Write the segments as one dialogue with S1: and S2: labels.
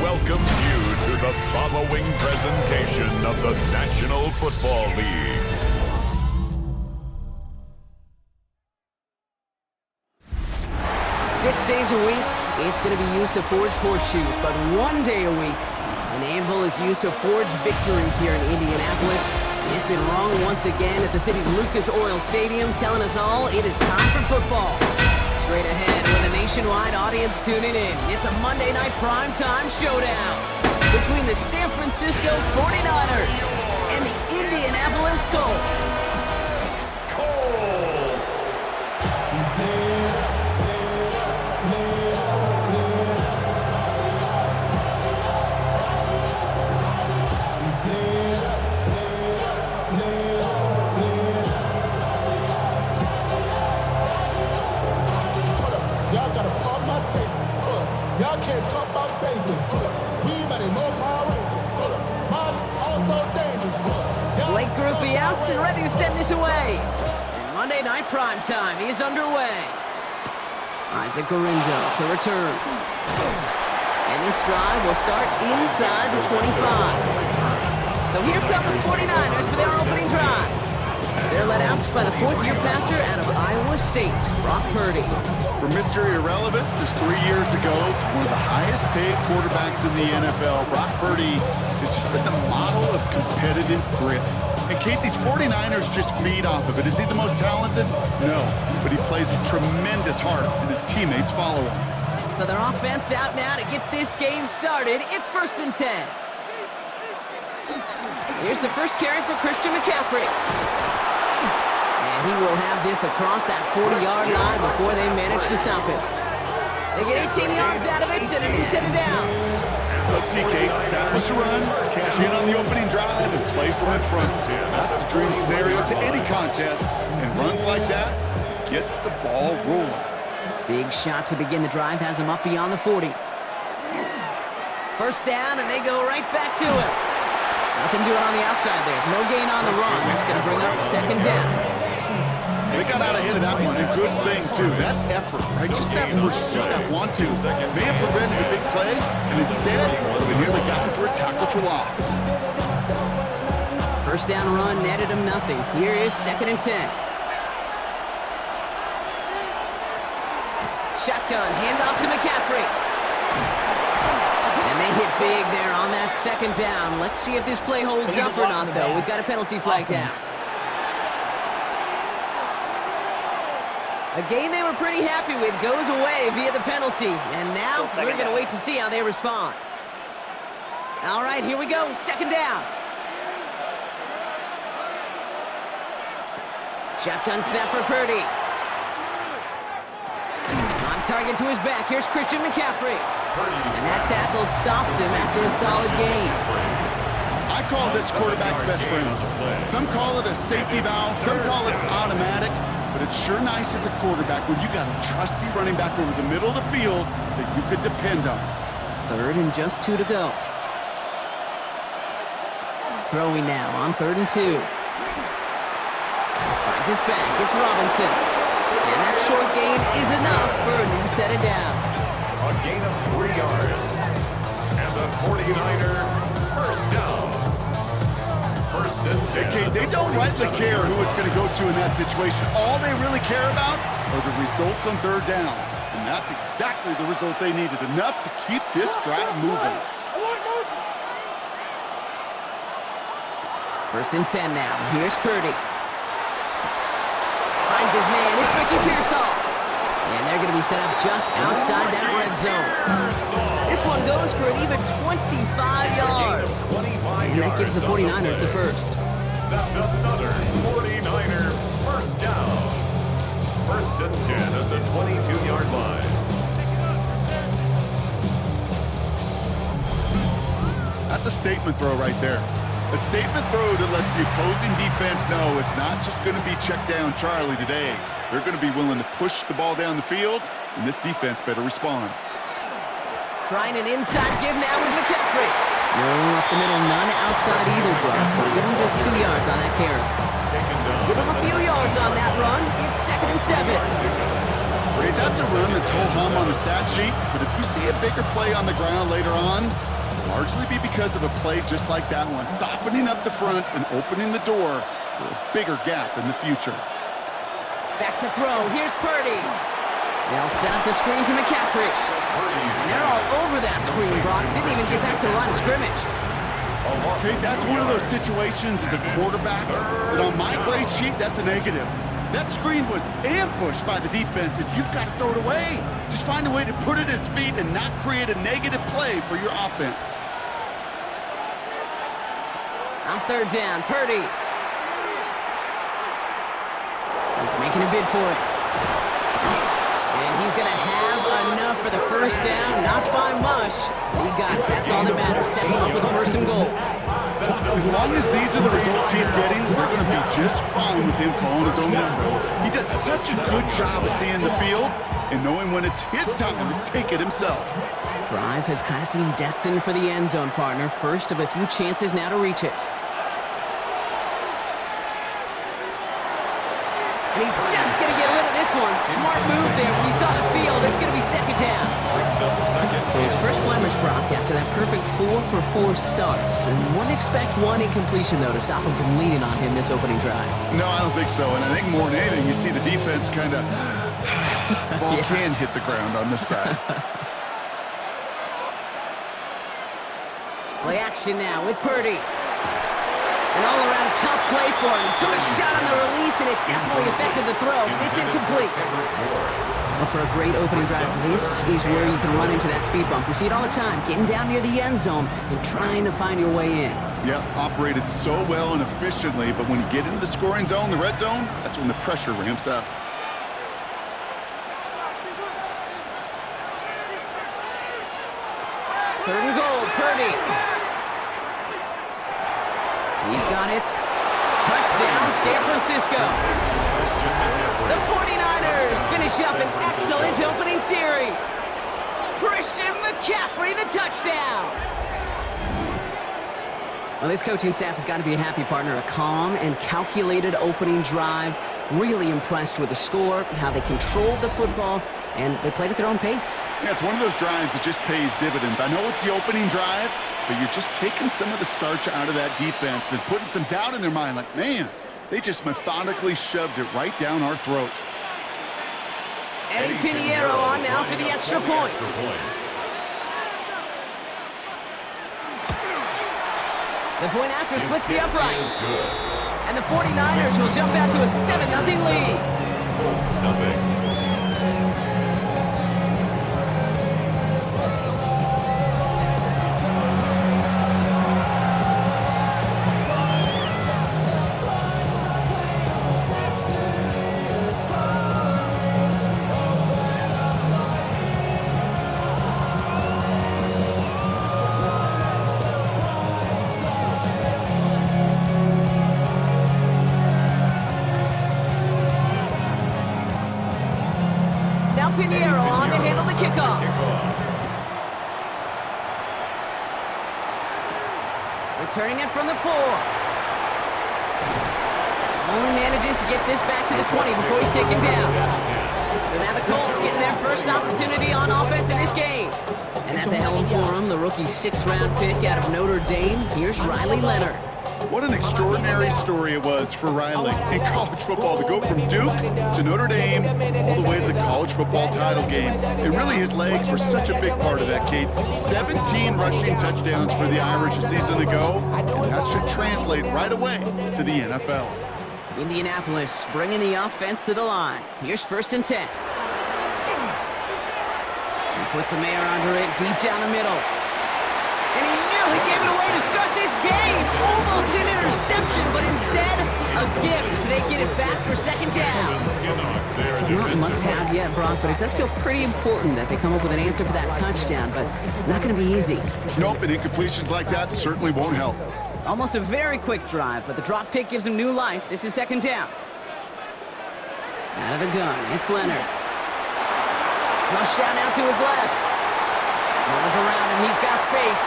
S1: welcomes you to the following presentation of the National Football League.
S2: Six days a week, it's going to be used to forge horseshoes, but one day a week, an anvil is used to forge victories here in Indianapolis. It's been wrong once again at the city's Lucas Oil Stadium, telling us all it is time for football. Straight ahead with a nationwide audience tuning in, it's a Monday night primetime showdown between the San Francisco 49ers and the Indianapolis Colts.
S3: Y'all can't talk about basic. We better know power. Also dangerous.
S2: Blake Groupie out and ready to send this away. And Monday Night Primetime is underway. Isaac Gorindo to return. And this drive will start inside the 25. So here come the 49ers for their opening drive. They're led out by the fourth-year passer out of Iowa State, Brock Purdy.
S4: From Mr. Irrelevant just 3 years ago to one of the highest-paid quarterbacks in the NFL, Brock Purdy has just been the model of competitive grit. And Kate, these 49ers just feed off of it. Is he the most talented? No, but he plays with tremendous heart, and his teammates follow him.
S2: So their offense out now to get this game started. It's 1st and 10. Here's the first carry for Christian McCaffrey. He will have this across that 40-yard line before they manage to stop him. They get 18 yards out of it and a new set of downs.
S4: Let's see, Kate. Establish a run, cash in on the opening drive, and play from in front. That's the dream scenario to any contest, and runs like that gets the ball rolling.
S2: Big shot to begin the drive has him up beyond the 40. First down, and they go right back to him. Nothing doing on the outside there. No gain on the run. It's going to bring up 2nd down.
S4: They got out ahead of that one, and good thing, too. That effort, right? Just that pursuit, that want-to, may have prevented the big play, and instead, they nearly got him for a tackle for loss.
S2: First down run netted him nothing. Here is 2nd and 10. Shotgun, handoff to McCaffrey. And they hit big there on that 2nd down. Let's see if this play holds up or not, though. We've got a penalty flag down. A game they were pretty happy with goes away via the penalty. And now we're going to wait to see how they respond. All right, here we go. 2nd down. Shotgun snap for Purdy. On target to his back. Here's Christian McCaffrey. And that tackle stops him after a solid gain.
S4: I call this quarterback's best friend. Some call it a safety valve. Some call it automatic. But it's sure nice as a quarterback when you got a trusty running back over the middle of the field that you could depend on.
S2: 3rd and just 2 to go. Throwing now on 3rd and 2. Finds his back. It's Robinson. And that short gain is enough for a new set of downs.
S1: A gain of 3 yards. And the 49er first down. First and 10.
S4: They don't rightly care who it's going to go to in that situation. All they really care about are the results on 3rd down. And that's exactly the result they needed. Enough to keep this drive moving.
S2: 1st and 10 now. Here's Purdy. Finds his man. It's Ricky Pearsall. And they're going to be set up just outside that red zone. This one goes for an even 25 yards. And that gives the 49ers the first.
S1: That's another 49er first down. 1st and 10 at the 22-yard line.
S4: That's a statement throw right there. A statement throw that lets the opposing defense know it's not just going to be check down Charlie today. They're going to be willing to push the ball down the field, and this defense better respond.
S2: Trying an inside give now with McCaffrey. No up the middle, none outside either, Brock. So give him just 2 yards on that carry. Give him a few yards on that run. It's 2nd and 7.
S4: Okay, that's a run that's ho-hum on the stat sheet, but if you see a bigger play on the ground later on, it'll largely be because of a play just like that one, softening up the front and opening the door for a bigger gap in the future.
S2: Back to throw. Here's Purdy. They'll set up the screen to McCaffrey. And they're all over that screen, Brock. Didn't even get back to the line of scrimmage.
S4: Okay, that's one of those situations as a quarterback that on my grade sheet, that's a negative. That screen was ambushed by the defense, and you've got to throw it away. Just find a way to put it at his feet and not create a negative play for your offense.
S2: On 3rd down, Purdy. He's making a bid for it. And he's going to have enough for the 1st down. Not by much. He got it. That's all that matters. Sets him up with a 1st and goal.
S4: As long as these are the results he's getting, they're going to be just fine with him calling his own number. He does such a good job of seeing the field and knowing when it's his time to take it himself.
S2: Drive has kind of seemed destined for the end zone, partner. First of a few chances now to reach it. And he's just going to get rid of this one. Smart move there when he saw the field. It's going to be 2nd down. So his first blemish, Brock, after that perfect 4-for-4 starts. And wouldn't expect one incompletion, though, to stop him from leading on him this opening drive.
S4: No, I don't think so. And I think more than anything, you see the defense kind of ball can hit the ground on this side.
S2: Play action now with Purdy. An all-around tough play for him. Took a shot on the release, and it definitely affected the throw. It's incomplete. Well, for a great opening drive, this is where you can run into that speed bump. We see it all the time, getting down near the end zone and trying to find your way in.
S4: Yep, operated so well and efficiently, but when you get into the scoring zone, the red zone, that's when the pressure ramps up.
S2: Third and goal, Purdy. He's got it. Touchdown, San Francisco. The 49ers finish up an excellent opening series. Christian McCaffrey, the touchdown. Well, this coaching staff has got to be a happy partner. A calm and calculated opening drive. Really impressed with the score, how they controlled the football, and they played at their own pace.
S4: Yeah, it's one of those drives that just pays dividends. I know it's the opening drive, but you're just taking some of the starch out of that defense and putting some doubt in their mind. Like, man, they just methodically shoved it right down our throat.
S2: Eddie Pinheiro on now for the extra point. The point after splits the upright. And the 49ers will jump out to a 7-0 lead. Pinheiro on to handle the kickoff. Returning it from the 4. Only manages to get this back to the 20 before he's taken down. So now the Colts getting their first opportunity on offense in this game. And at the helm for him, the rookie 6th-round pick out of Notre Dame. Here's Riley Leonard.
S4: What an extraordinary story it was for Riley in college football to go from Duke to Notre Dame all the way to the college football title game. And really his legs were such a big part of that, Kate. 17 rushing touchdowns for the Irish a season ago, and that should translate right away to the NFL.
S2: Indianapolis bringing the offense to the line. Here's 1st and 10. He puts a air under it deep down the middle. And he nearly gave it away to start this game. Almost an interception, but instead, a gift. They get it back for 2nd down. Not must-have yet, Brock, but it does feel pretty important that they come up with an answer for that touchdown, but not going to be easy.
S4: Nope, and incompletions like that certainly won't help.
S2: Almost a very quick drive, but the drop pick gives him new life. This is 2nd down. Out of the gun, it's Leonard. Flush down out to his left. No one's around him. He's got space.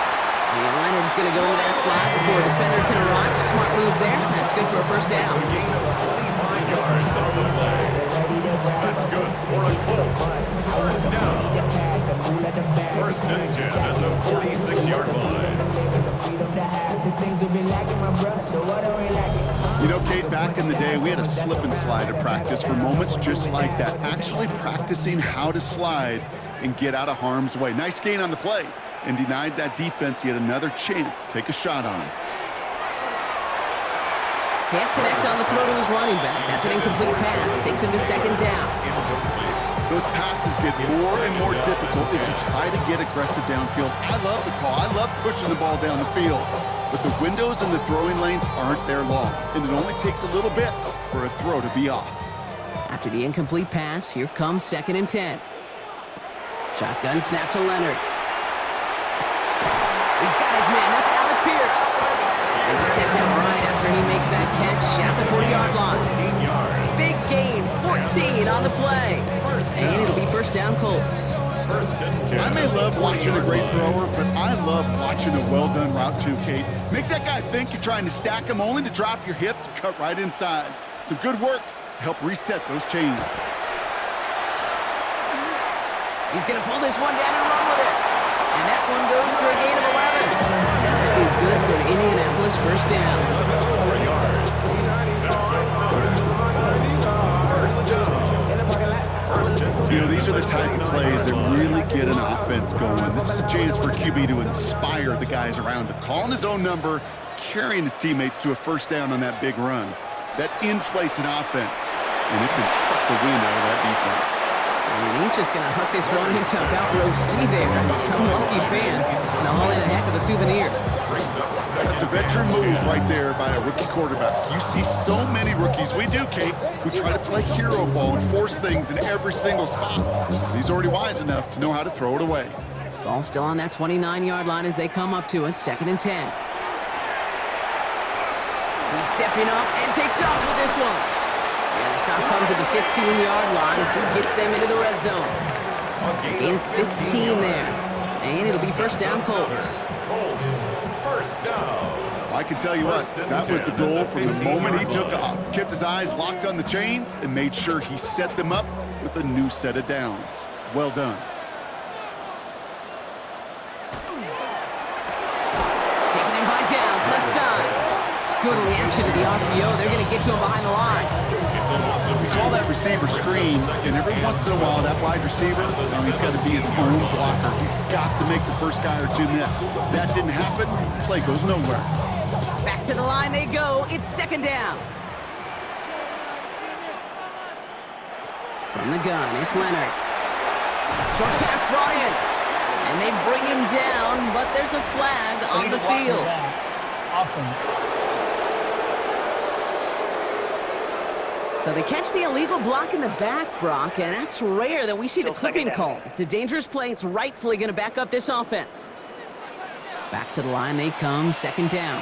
S2: And Leonard's going to go into that slot before a defender can arrive. Smart move there. That's good for a first down.
S1: A gain of 25 yards on the play. That's good for a Colts. First down. First and 10 at the 46-yard line.
S4: You know, Kate, back in the day, we had a slip and slide at practice for moments just like that. Actually practicing how to slide and get out of harm's way. Nice gain on the play, and denied that defense yet another chance to take a shot on him.
S2: Can't connect on the throw to his running back. That's an incomplete pass. Takes him to second down.
S4: Those passes get more and more difficult as you try to get aggressive downfield. I love the call. I love pushing the ball down the field. But the windows in the throwing lanes aren't there long, and it only takes a little bit for a throw to be off.
S2: After the incomplete pass, here comes second and 10. Shotgun snap to Leonard. He's got his man. That's Alec Pierce. And he's sent out right after he makes that catch at the 40-yard line.
S1: 14 yards.
S2: Big gain, 14 on the play. And it'll be first down Colts.
S1: First and 10.
S4: I may love watching a great thrower, but I love watching a well-done route too, Kate. Make that guy think you're trying to stack him only to drop your hips and cut right inside. Some good work to help reset those chains.
S2: He's going to pull this one down and run with it. And that one goes for a gain of 11. That is good for an Indianapolis first down.
S1: 4 yards. That's first down.
S4: You know, these are the type of plays that really get an offense going. This is a chance for QB to inspire the guys around him. Calling his own number, carrying his teammates to a first down on that big run. That inflates an offense, and it can suck the wind out of that defense.
S2: And he's just going to hook this one into about row C there. Some lucky fan. And haul in a heck of a souvenir.
S4: That's a veteran move right there by a rookie quarterback. You see so many rookies, we do, Kate, who try to play hero ball and force things in every single spot. He's already wise enough to know how to throw it away.
S2: Ball still on that 29-yard line as they come up to it. Second and 10. He's stepping up and takes off with this one. And the stop comes at the 15-yard line as he gets them into the red zone. Gain 15 there. And it'll be first down Colts.
S1: Colts, first down.
S4: I can tell you what, that was the goal from the moment he took off. Kept his eyes locked on the chains and made sure he set them up with a new set of downs. Well done.
S2: Taken in by Downs, left side. Good reaction to the RPO. They're going to get to him behind the line.
S4: We call that receiver screen, and every once in a while, that wide receiver, he's got to be his own blocker. He's got to make the first guy or two miss. That didn't happen, play goes nowhere.
S2: Back to the line they go. It's second down. From the gun, it's Leonard. Short pass brought in. And they bring him down, but there's a flag on the field.
S5: Offense.
S2: So they catch the illegal block in the back, Brock, and that's rare that we see the clipping call. It's a dangerous play. It's rightfully going to back up this offense. Back to the line they come, second down.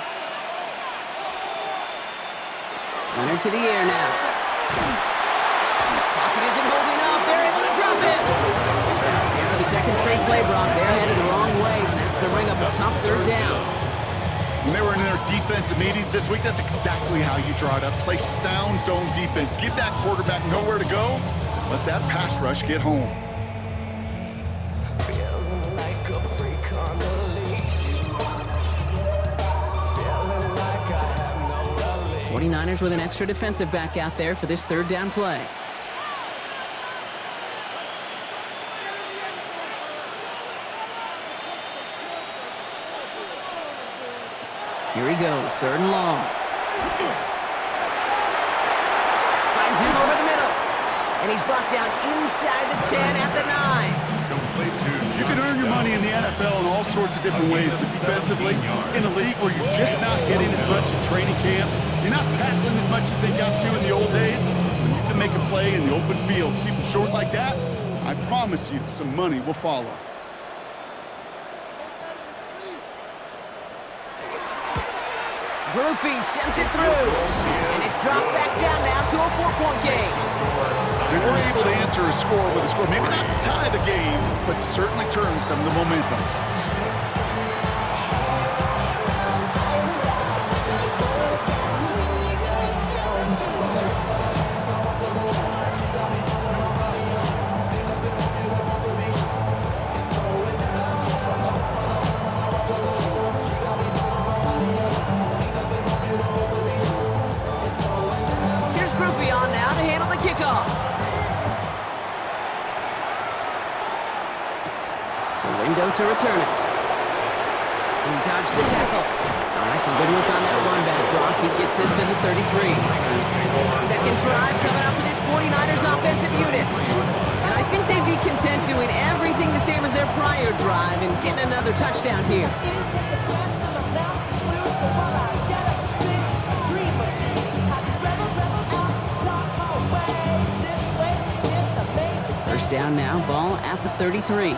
S2: Leonard to the air now. Pocket isn't holding up. They're able to drop it. And for the second straight play, Brock, they're headed the wrong way, and that's going to bring up a tough third down.
S4: When they were in their defensive meetings this week, that's exactly how you draw it up. Play sound zone defense. Give that quarterback nowhere to go. Let that pass rush get home.
S2: 49ers with an extra defensive back out there for this third down play. Here he goes, third and long. Finds him over the middle. And he's brought down inside the 10 at the 9.
S4: You can earn your money in the NFL in all sorts of different ways, but defensively, in a league where you're just not getting as much in training camp, you're not tackling as much as they got to in the old days, when you can make a play in the open field, keep it short like that, I promise you some money will follow.
S2: Groupie sends it through, and it's dropped back down now to a 4-point game.
S4: They were able to answer a score with a score. Maybe not to tie the game, but to certainly turn some of the momentum.
S2: Kickoff. The window to return it. He dodged the tackle. All right, some good work on that run back. Brock, he gets this to the 33. Second drive coming up for this 49ers offensive unit. And I think they'd be content doing everything the same as their prior drive and getting another touchdown here. First down now, ball at the 33.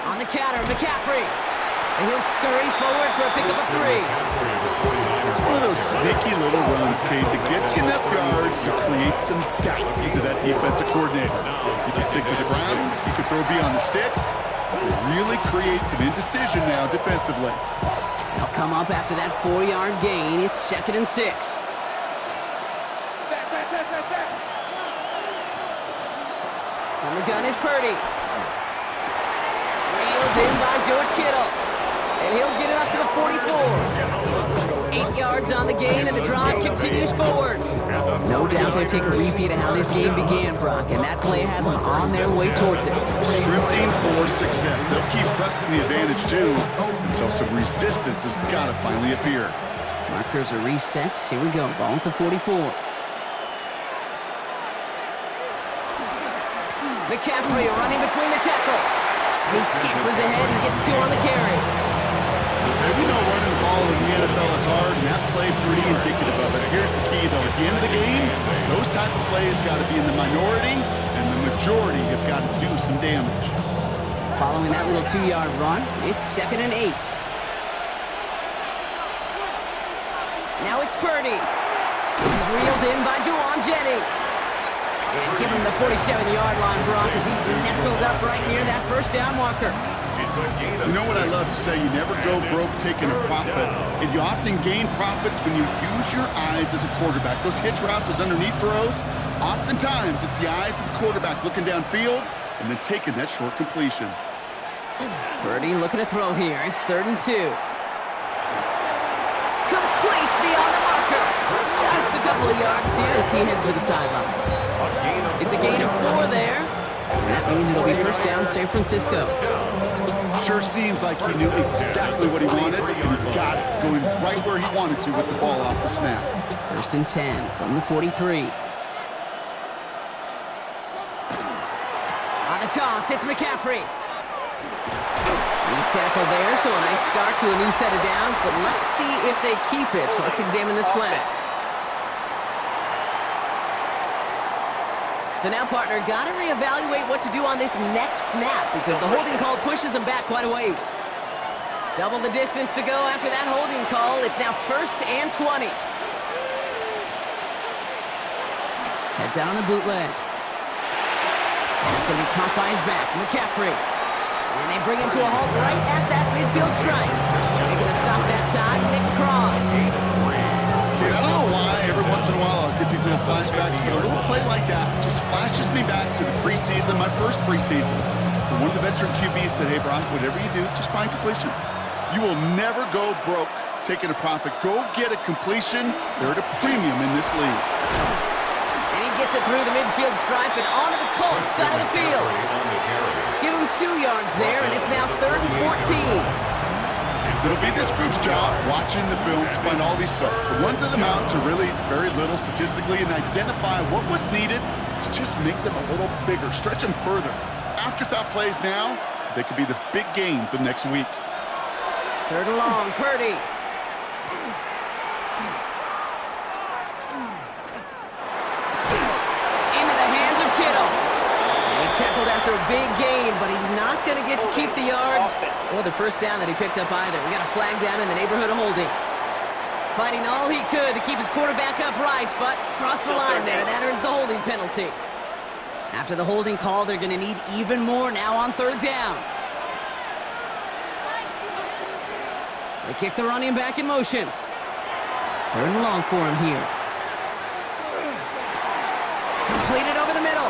S2: On the counter, McCaffrey. And he'll scurry forward for a pickup of 3.
S4: It's one of those sneaky little runs, Kate, that gets you enough yards to create some doubt into that defensive coordinator. You can stick to the ground, you can throw beyond the sticks. It really creates an indecision now defensively.
S2: They'll come up after that 4-yard gain. It's 2nd and 6. On the gun is Purdy. Reeled in by George Kittle. And he'll get it up to the 44. 8 yards on the gain, and the drive continues forward. No doubt they'll take a repeat of how this game began, Brock, and that play has them on their way towards it.
S4: Scripting for success. They'll keep pressing the advantage, too, until some resistance has got to finally appear.
S2: Markers are reset. Here we go. Ball at the 44. McCaffrey running between the tackles. And he scampers ahead and gets 2 on the carry.
S4: We know running the ball in the NFL is hard, and that play pretty indicative of it. Here's the key, though. At the end of the game, those type of plays got to be in the minority, and the majority have got to do some damage.
S2: Following that little 2-yard run, it's 2nd and 8. Now it's Purdy. This is reeled in by Juwan Jennings. And give him the 47-yard line, Brock, as he's nestled up right near that first down marker.
S4: You know what I love to say? You never go broke taking a profit. And you often gain profits when you use your eyes as a quarterback. Those hitch routes, those underneath throws, oftentimes it's the eyes of the quarterback looking downfield and then taking that short completion.
S2: Purdy looking to throw here. It's 3rd and 2. Complete beyond the marker. Just a couple of yards here as he heads to the sideline. It's a gain of 4 there. And that means it'll be first down San Francisco.
S4: Sure seems like he knew exactly what he wanted, and he got it, going right where he wanted to with the ball off the snap.
S2: 1st and 10 from the 43. On the toss, it's McCaffrey. He's tackled there, so a nice start to a new set of downs, but let's see if they keep it. So let's examine this flag. So now, partner, got to reevaluate what to do on this next snap because the holding call pushes them back quite a ways. Double the distance to go after that holding call. It's now 1st and 20. Heads out on the bootleg. It's going to be caught by his back, McCaffrey. And they bring him to a halt right at that midfield strike. Making a stop that time, Nick Cross.
S4: I don't know why every once in a while I'll get these little flashbacks, but a little play like that just flashes me back to the preseason, my first preseason. When one of the veteran QBs said, hey, Brock, whatever you do, just find completions. You will never go broke taking a profit. Go get a completion. They're at a premium in this league.
S2: And he gets it through the midfield stripe and onto the Colts side of the field. Give him 2 yards there, and it's now 3rd and 14.
S4: It'll be this group's job watching the film to find all these plays. The ones that amount to really very little statistically and identify what was needed to just make them a little bigger, stretch them further. Afterthought plays now, they could be the big gains of next week.
S2: 3rd and long, Purdy. Into the hands of Kittle. He tackled after a big gain, but he's not going to get to keep the yards or the first down that he picked up either. We got a flag down in the neighborhood of holding. Fighting all he could to keep his quarterback upright, but crossed the line there. That earns the holding penalty. After the holding call, they're going to need even more now on third down. They kick the running back in motion. Third and long for him here. Completed over the middle.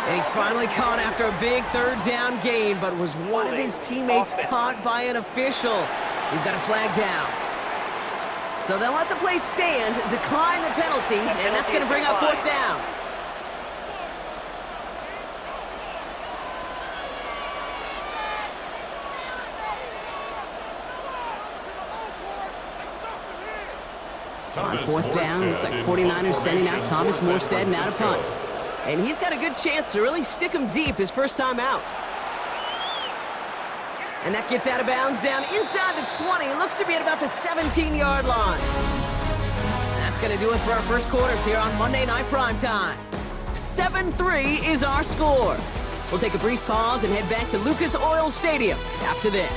S2: And he's finally caught after a big third down gain, but was one of his teammates caught by an official? We've got a flag down. So they'll let the play stand, decline the penalty, and that's going to bring up fourth down. On fourth down, looks like 49ers sending out Thomas Morstead now to punt. And he's got a good chance to really stick him deep his first time out. And that gets out of bounds down inside the 20. It looks to be at about the 17-yard line. And that's going to do it for our first quarter here on Monday Night Primetime. 7-3 is our score. We'll take a brief pause and head back to Lucas Oil Stadium after this.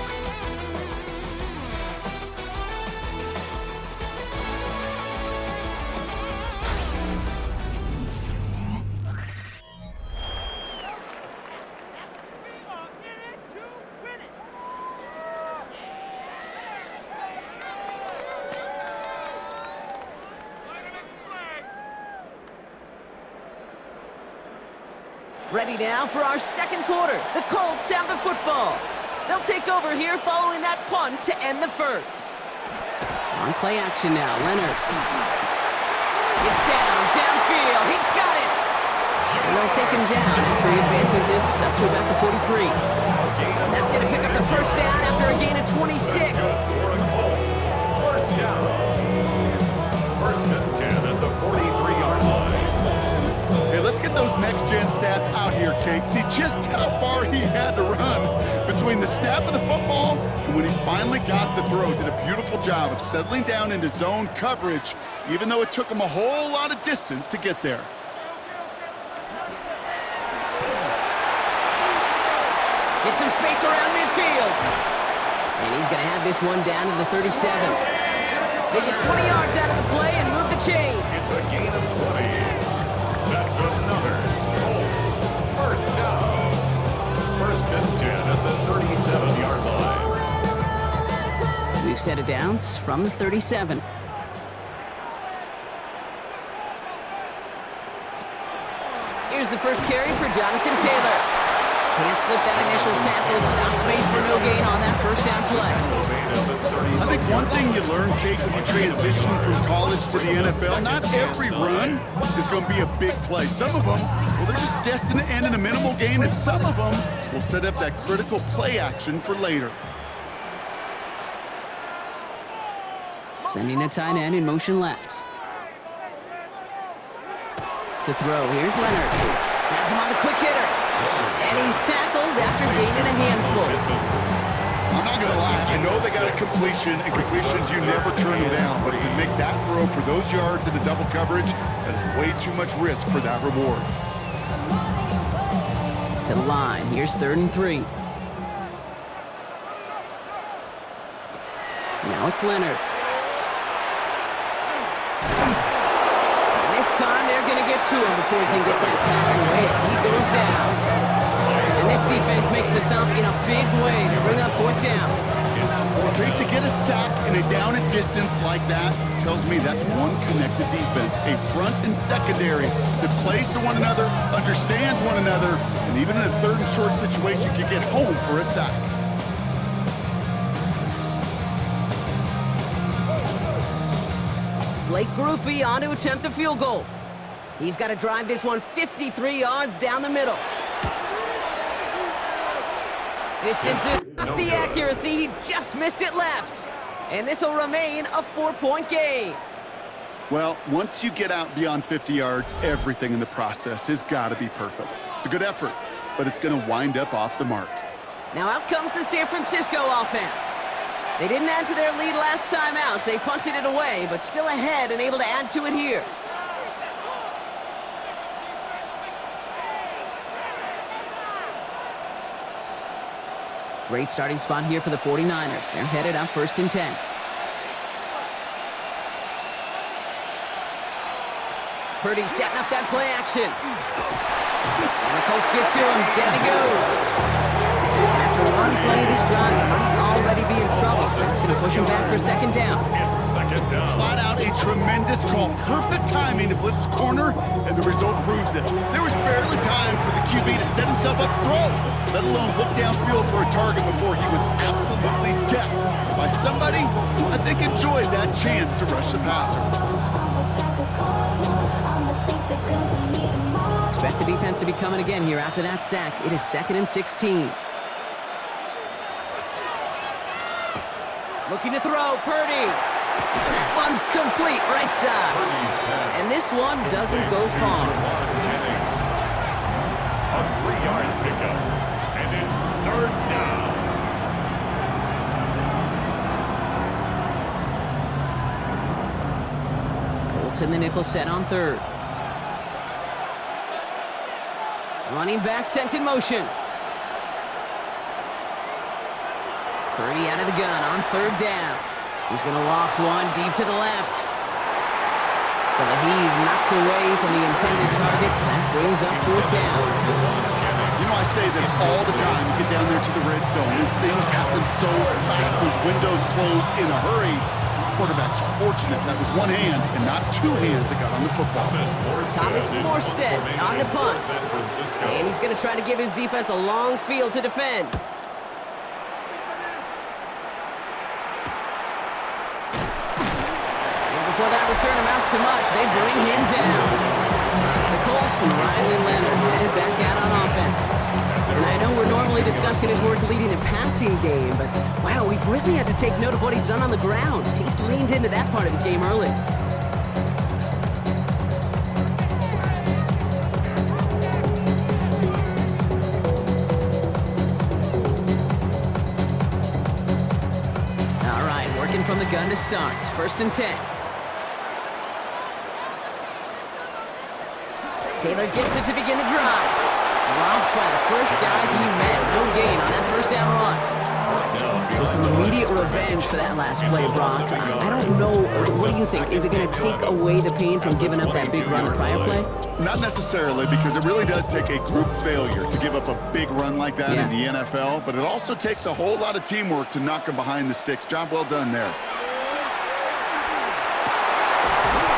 S2: Ready now for our second quarter. The Colts have the football. They'll take over here following that punt to end the first. On play action now, Leonard. It's downfield. He's got it. And they'll take him down after he advances this up to about the 43. That's going to pick up the first down after a gain of 26.
S1: First down. First and 10 at the 43-yard line.
S4: Hey, let's get those next-gen stats out here, Kate. See just how far he had to run between the snap of the football and when he finally got the throw. Did a beautiful job of settling down into zone coverage, even though it took him a whole lot of distance to get there.
S2: Get some space around midfield. And he's going to have this one down to the 37. They get 20 yards out of the play and move the chain.
S1: It's a gain of 20. That's another Colts first down. First and 10 at the 37-yard line.
S2: We've set it downs from the 37. Here's the first carry for Jonathan Taylor. Can't slip that initial tackle. Stops made for no gain on that first down play.
S4: I think one thing you learn, Kate, when you transition from college to the NFL, not every run is going to be a big play. Some of them, well, they're just destined to end in a minimal gain, and some of them will set up that critical play action for later.
S2: Sending a tight end in motion left. To throw, here's Leonard. Has him on the quick hitter. And he's tackled after gaining a handful.
S4: I'm not going to lie. I know they got a completion, and completions, you never turn them down. But to make that throw for those yards into double coverage, that is way too much risk for that reward.
S2: To the line. Here's 3rd and 3. Now it's Leonard. And this time they're going to get to him before he can get that pass away as he goes down. And this defense makes the stop in a big way to bring up 4th down.
S4: Okay, to get a sack in a down and distance like that tells me that's one connected defense, a front and secondary that plays to one another, understands one another, and even in a 3rd and short situation can get home for a sack.
S2: Blake Grupe on to attempt a field goal. He's got to drive this one 53 yards down the middle. Distance is not the accuracy. He just missed it left. And this will remain a 4-point game.
S4: Well, once you get out beyond 50 yards, everything in the process has got to be perfect. It's a good effort, but it's going to wind up off the mark.
S2: Now out comes the San Francisco offense. They didn't add to their lead last time out. They punted it away, but still ahead and able to add to it here. Great starting spot here for the 49ers. They're headed up 1st and 10. Purdy setting up that play action. And the Colts get to him. Down he goes. And after one play, this drive might already be in trouble. That's going to push him back for 2nd down.
S4: Flat out a tremendous call. Perfect timing to blitz the corner, and the result proves it. There was barely time for the QB to set himself up to throw, let alone look downfield for a target before he was absolutely decked by somebody I think enjoyed that chance to rush the passer.
S2: Expect the defense to be coming again here after that sack. It is 2nd and 16. Looking to throw, Purdy. That one's complete, right side. And this one doesn't go far.
S1: A 3-yard pickup. And it's 3rd down.
S2: Colts in the nickel set on 3rd. Running back sent in motion. Purdy out of the gun on 3rd down. He's going to loft one deep to the left. So the heave knocked away from the intended target. That brings up 4th down.
S4: You know, I say this all the time. You get down there to the red zone, and things happen so fast. Those windows close in a hurry. Quarterback's fortunate that was one hand and not 2 hands that got on the football.
S2: Thomas Morstead on the punt. And he's going to try to give his defense a long field to defend. Before that return amounts to much, they bring him down. The Colts and Riley Leonard headed back out on offense. And I know we're normally discussing his work leading the passing game, but wow, we've really had to take note of what he's done on the ground. He's leaned into that part of his game early. All right, working from the gun to start. 1st and 10. Taylor gets it to begin the drive. Dropped by the first guy he met. No gain on that 1st down run. So some immediate revenge for that last play, Brock. I don't know. What do you think? Is it going to take away the pain from giving up that big run the prior play?
S4: Not necessarily, because it really does take a group failure to give up a big run like that in the NFL. But it also takes a whole lot of teamwork to knock him behind the sticks. Job well done there.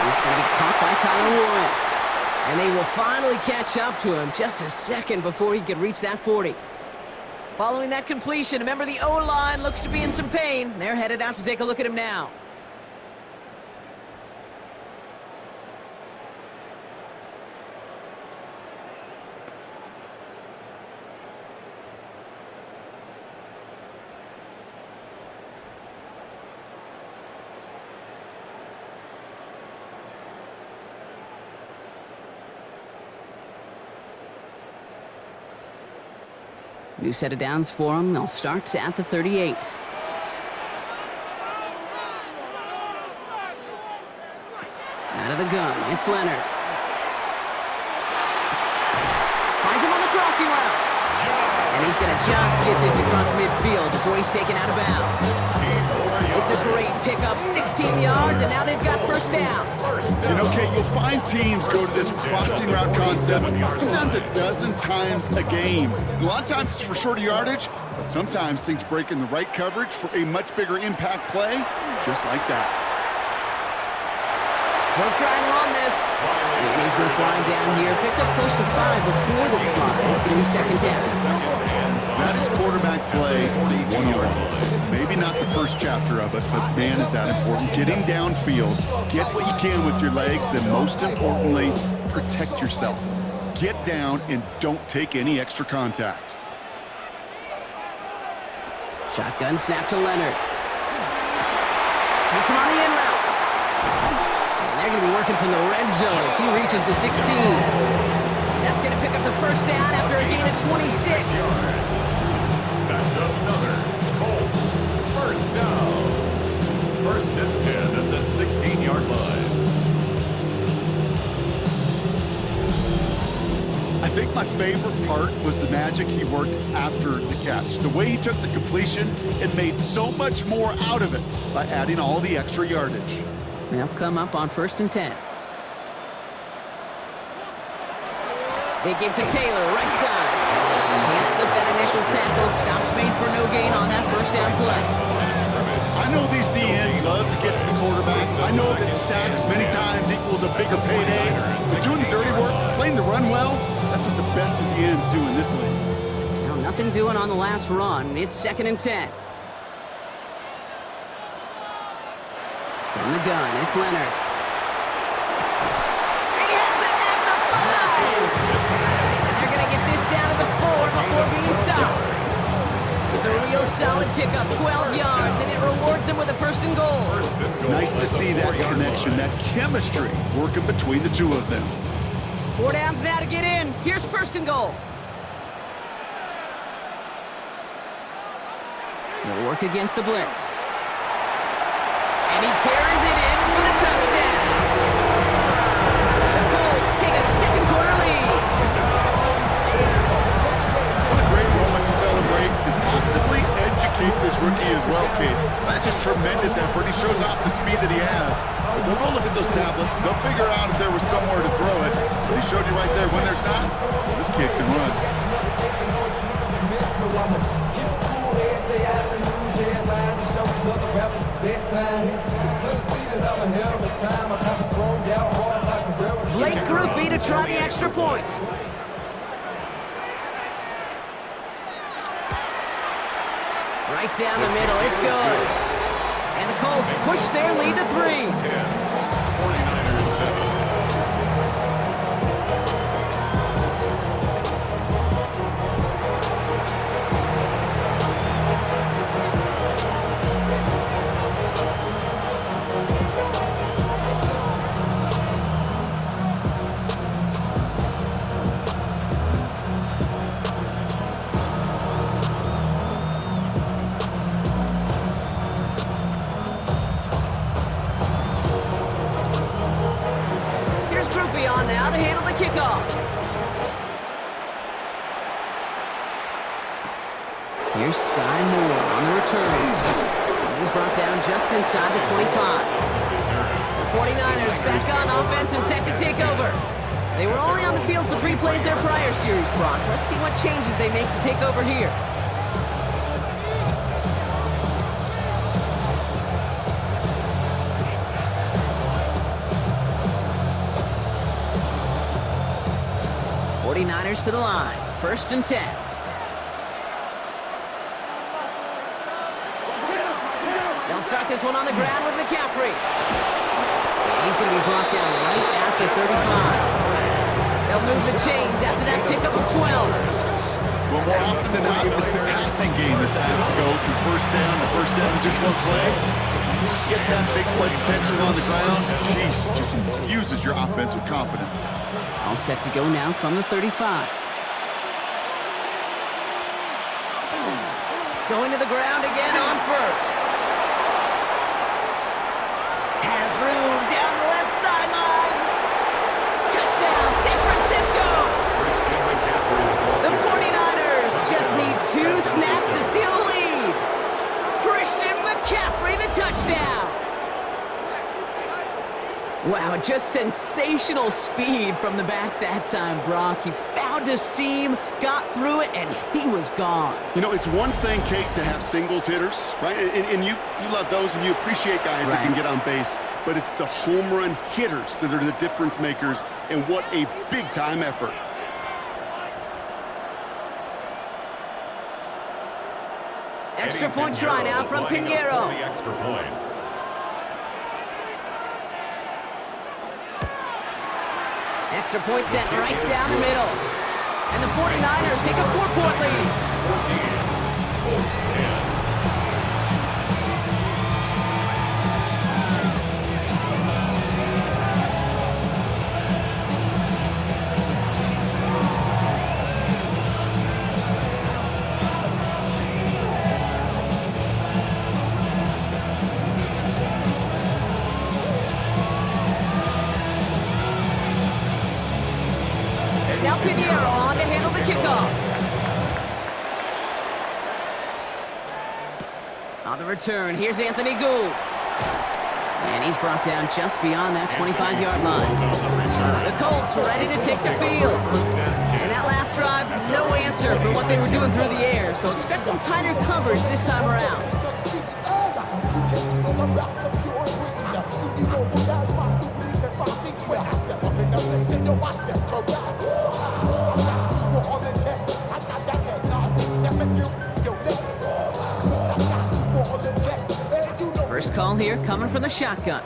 S2: He's going to be caught by Tyler Warren. And they will finally catch up to him just a second before he could reach that 40. Following that completion, remember the O-line looks to be in some pain. They're headed out to take a look at him now. New set of downs for them. They'll start at the 38. Out of the gun, it's Leonard. Finds him on the crossing route. And he's going to just get this across midfield before he's taken out of bounds. It's a great pickup, 16 yards, and now they've got 1st down.
S4: You know, Kate, you'll find teams go to this crossing route concept sometimes a dozen times a game. A lot of times it's for shorter yardage, but sometimes things break in the right coverage for a much bigger impact play, just like that.
S2: He'll try and run this. And he's going to slide down here. Picked up close to 5 before the slide. It's going to be 2nd down.
S4: That is quarterback play 101. Maybe not the first chapter of it, but man, is that important. Getting downfield, get what you can with your legs, then most importantly, protect yourself. Get down and don't take any extra contact.
S2: Shotgun snap to Leonard. Hits him on the in route. And they're going to be working from the red zone as he reaches the 16. That's going to pick up the 1st down after a gain of 26.
S1: That's another Colts 1st down. 1st and 10 at the 16-yard line.
S4: I think my favorite part was the magic he worked after the catch. The way he took the completion and made so much more out of it by adding all the extra yardage.
S2: They'll come up on 1st and 10. They give to Taylor, right side. Can't slip that initial tackle. Stops made for no gain on that first down play.
S4: I know these DNs love to get to the quarterback. I know that sacks many times equals a bigger payday. But doing the dirty work, playing the run well, that's what the best of the ends do in this league.
S2: Now nothing doing on the last run. It's 2nd and 10. From the gun, it's Leonard. He has it at the 5! And they're going to get this down to the 4 before being stopped. It's a real solid pickup, 12 yards, and it rewards him with a 1st and goal.
S4: Nice to see that connection, that chemistry working between the two of them.
S2: 4 downs now to get in. Here's 1st and goal. They'll work against the blitz. And he carries it in for the touchdown. The Colts take a 2nd quarter lead.
S4: What a great moment to celebrate and possibly educate this rookie as well, Kate. That's just tremendous effort. He shows off the speed that he has. But they'll go look at those tablets. They'll figure out if there was somewhere to throw it. But he showed you right there when there's not. Well, this kid can run.
S2: Blake Groupie to try the extra point. Right down the middle, it's good. And the Colts push their lead to 3.
S1: 49ers 7.
S2: On now to handle the kickoff. Here's Sky Moore on the return. He's brought down just inside the 25. The 49ers back on offense and set to take over. They were only on the field for 3 plays their prior series, Brock. Let's see what changes they make to take over here. Niners to the line. 1st and 10. They'll start this one on the ground with McCaffrey. He's going to be brought down right at the 35. They'll move the chains after that pickup of 12.
S4: Well, more often than not, it's a passing game that's asked to go from 1st down to 1st down to just 1 play. Get that big play potential on the ground. Jeez, just infuses your offense with confidence.
S2: All set to go now from the 35. Going to the ground again on 1st. Has room down the left sideline. Touchdown, San Francisco. The 49ers just need 2 snaps to steal the lead. Christian McCaffrey, the touchdown. Wow, just sensational speed from the back that time, Brock. He found a seam, got through it, and he was gone.
S4: You know, it's one thing, Kate, to have singles hitters, right? And you love those, and you appreciate guys that can get on base. But it's the home run hitters that are the difference makers, and what a big-time effort.
S2: Extra point try now from Pinheiro.
S1: Extra point.
S2: Extra point sent right down the middle. And the 49ers take a 4-point lead.
S1: 14. Colts 10.
S2: Now Pinheiro on to handle the kickoff. On the return, here's Anthony Gould. And he's brought down just beyond that 25-yard line. The Colts ready to take the field. In that last drive, no answer for what they were doing through the air, so expect some tighter coverage this time around. First call here coming from the shotgun.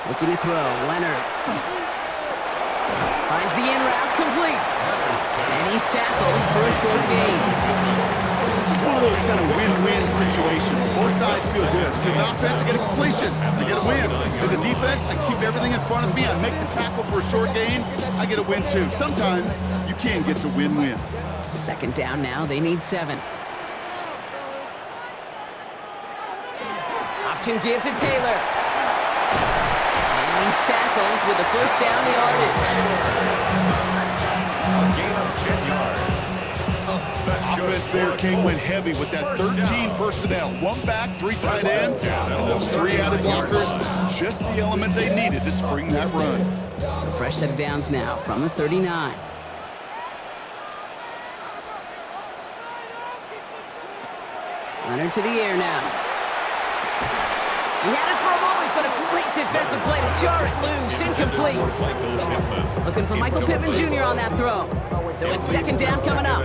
S2: Looking to throw, Leonard. Finds the in route, complete. And he's tackled for a short gain.
S4: This is one of those kind of win-win situations. Both sides feel good. As an offense, I get a completion. I get a win. As a defense, I keep everything in front of me. I make the tackle for a short gain. I get a win too. Sometimes you can get to win-win.
S2: Second down now, they need 7. Option give to Taylor. And he's tackled with the first down yardage.
S1: A gain of 10 yards.
S4: Offense there, King went heavy with that 13 personnel. 1 back, 3 tight ends, and those 3 added blockers. Just the element they needed to spring that run.
S2: So fresh set of downs now from the 39. Leonard to the air now. He had it for a moment, but a great defensive play to jar it loose, incomplete. Looking for Michael Pittman Jr. on that throw. So it's second down coming up.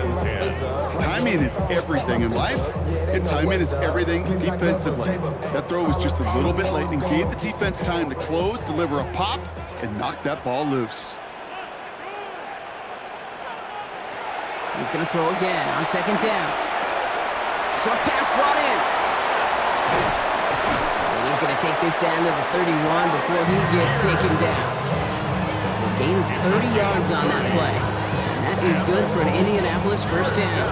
S4: Timing is everything in life, and timing is everything defensively. That throw was just a little bit late and gave the defense time to close, deliver a pop, and knock that ball loose.
S2: He's going to throw again on second down. Short pass brought in. And he's going to take this down to the 31 before he gets taken down. So a gain of 30 yards on that play. And that is good for an Indianapolis first down.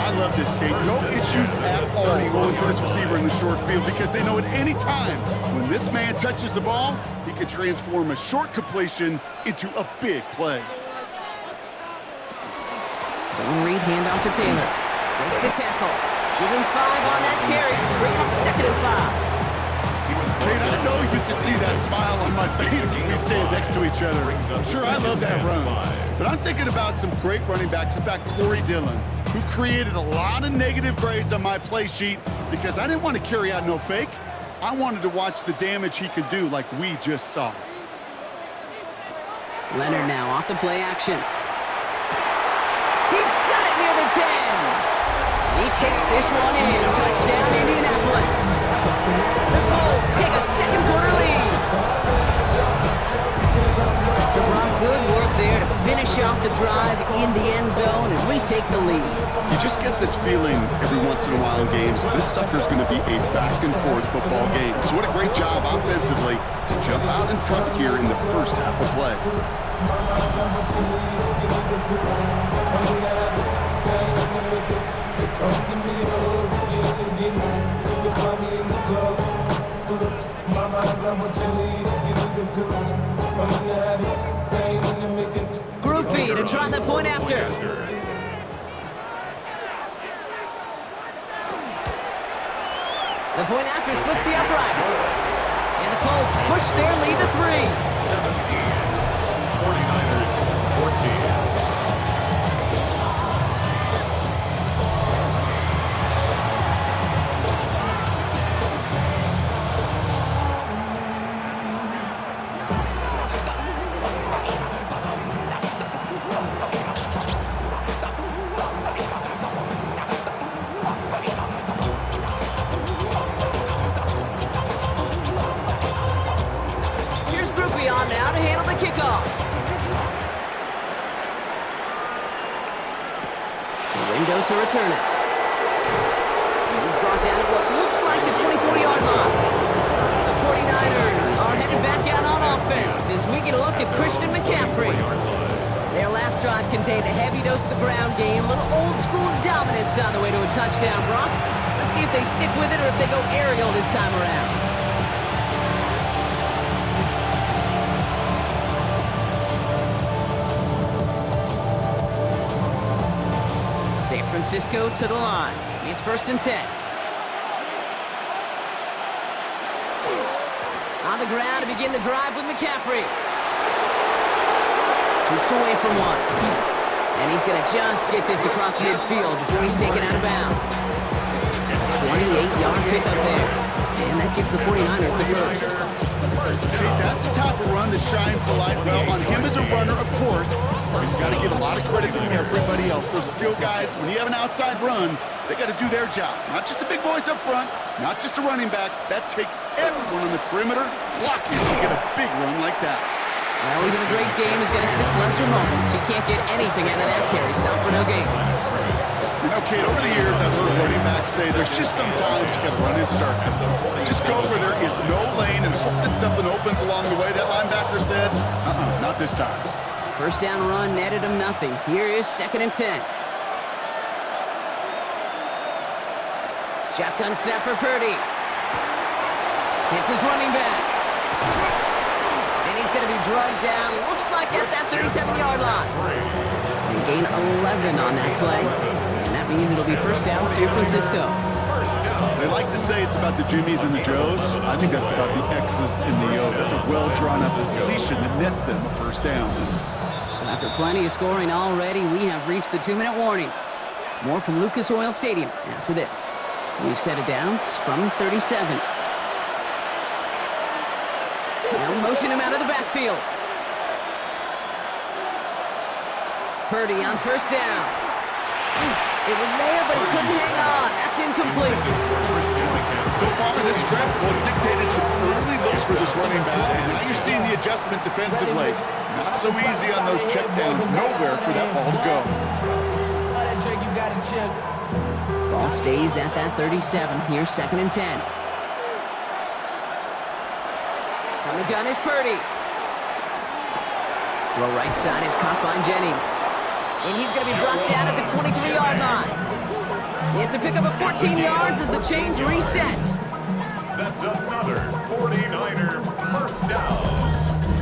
S4: I love this, Kate. No issues at all going to this receiver in the short field because they know at any time when this man touches the ball, he can transform a short completion into a big play.
S2: Zone read handoff to Taylor. Breaks the tackle. Give him 5 on that carry. Bring it up second and 5.
S4: Kate, I know you can see that smile on my face as we stand next to each other. Sure, I love that run. But I'm thinking about some great running backs. In fact, Corey Dillon, who created a lot of negative grades on my play sheet because I didn't want to carry out no fake. I wanted to watch the damage he could do like we just saw.
S2: Leonard now off the play action. He's got it near the 10. He takes this one in. Touchdown, Indianapolis. The Colts take a second quarter lead. So Brock, good work there to finish off the drive in the end zone and retake the lead.
S4: You just get this feeling every once in a while in games, this sucker's going to be a back-and-forth football game. So what a great job offensively to jump out in front here in the first half of play.
S2: Group B to try the point after. The point after splits the uprights. And the Colts push their lead to 3.
S1: 17, 49ers 14.
S2: To return it. He's brought down at what looks like the 24-yard line. The 49ers are headed back out on offense as we get a look at Christian McCaffrey. Their last drive contained a heavy dose of the ground game, a little old-school dominance on the way to a touchdown, Brock. Let's see if they stick with it or if they go aerial this time around. Francisco to the line. It's 1st and 10. On the ground to begin the drive with McCaffrey. Shoots away from one. And he's going to just get this across midfield before he's taken out of bounds. 28-yard pickup there. And that gives the 49ers the first.
S4: Hey, that's the type of run that shines the light well on him as a runner, of course. He's got to give a lot of credit to everybody else. Those skill guys, when you have an outside run, they got to do their job. Not just the big boys up front, not just the running backs. That takes everyone on the perimeter blocking to get a big run like that.
S2: Well, even a great game is going to have its lesser moments. You can't get anything out of that carry. Stop for no gain.
S4: You know, Kate, over the years, I've heard running backs say there's just sometimes you got to run into darkness. Just go where there is no lane and hope that something opens along the way. That linebacker said, not this time.
S2: First down run netted him nothing. Here is 2nd and 10. Shotgun snap for Purdy. Hits his running back. And he's going to be drugged down. Looks like at that 37-yard line. And gain 11 on that play. And that means it'll be 1st down, San Francisco.
S4: They like to say it's about the Jimmies and the Joes. I think that's about the X's and the O's. That's a well-drawn-up completion that nets them a 1st down.
S2: So after plenty of scoring already, we have reached the 2-minute warning. More from Lucas Oil Stadium after this. We've set it downs from 37. Now motion him out of the backfield. Purdy on 1st down. It was there, but he couldn't hang on. That's incomplete.
S4: So far, this script, well, it's dictated some early looks for this running back, and now you're seeing the adjustment defensively. Not so easy on those checkdowns. Nowhere for that ball to go.
S2: Ball stays at that 37. Here's 2nd and 10. From the gun is Purdy. Throw right side is caught by Jennings. And he's going to be brought down at the 23-yard line. It's a pickup of 14 yards as the chains reset.
S1: That's another 49er 1st down.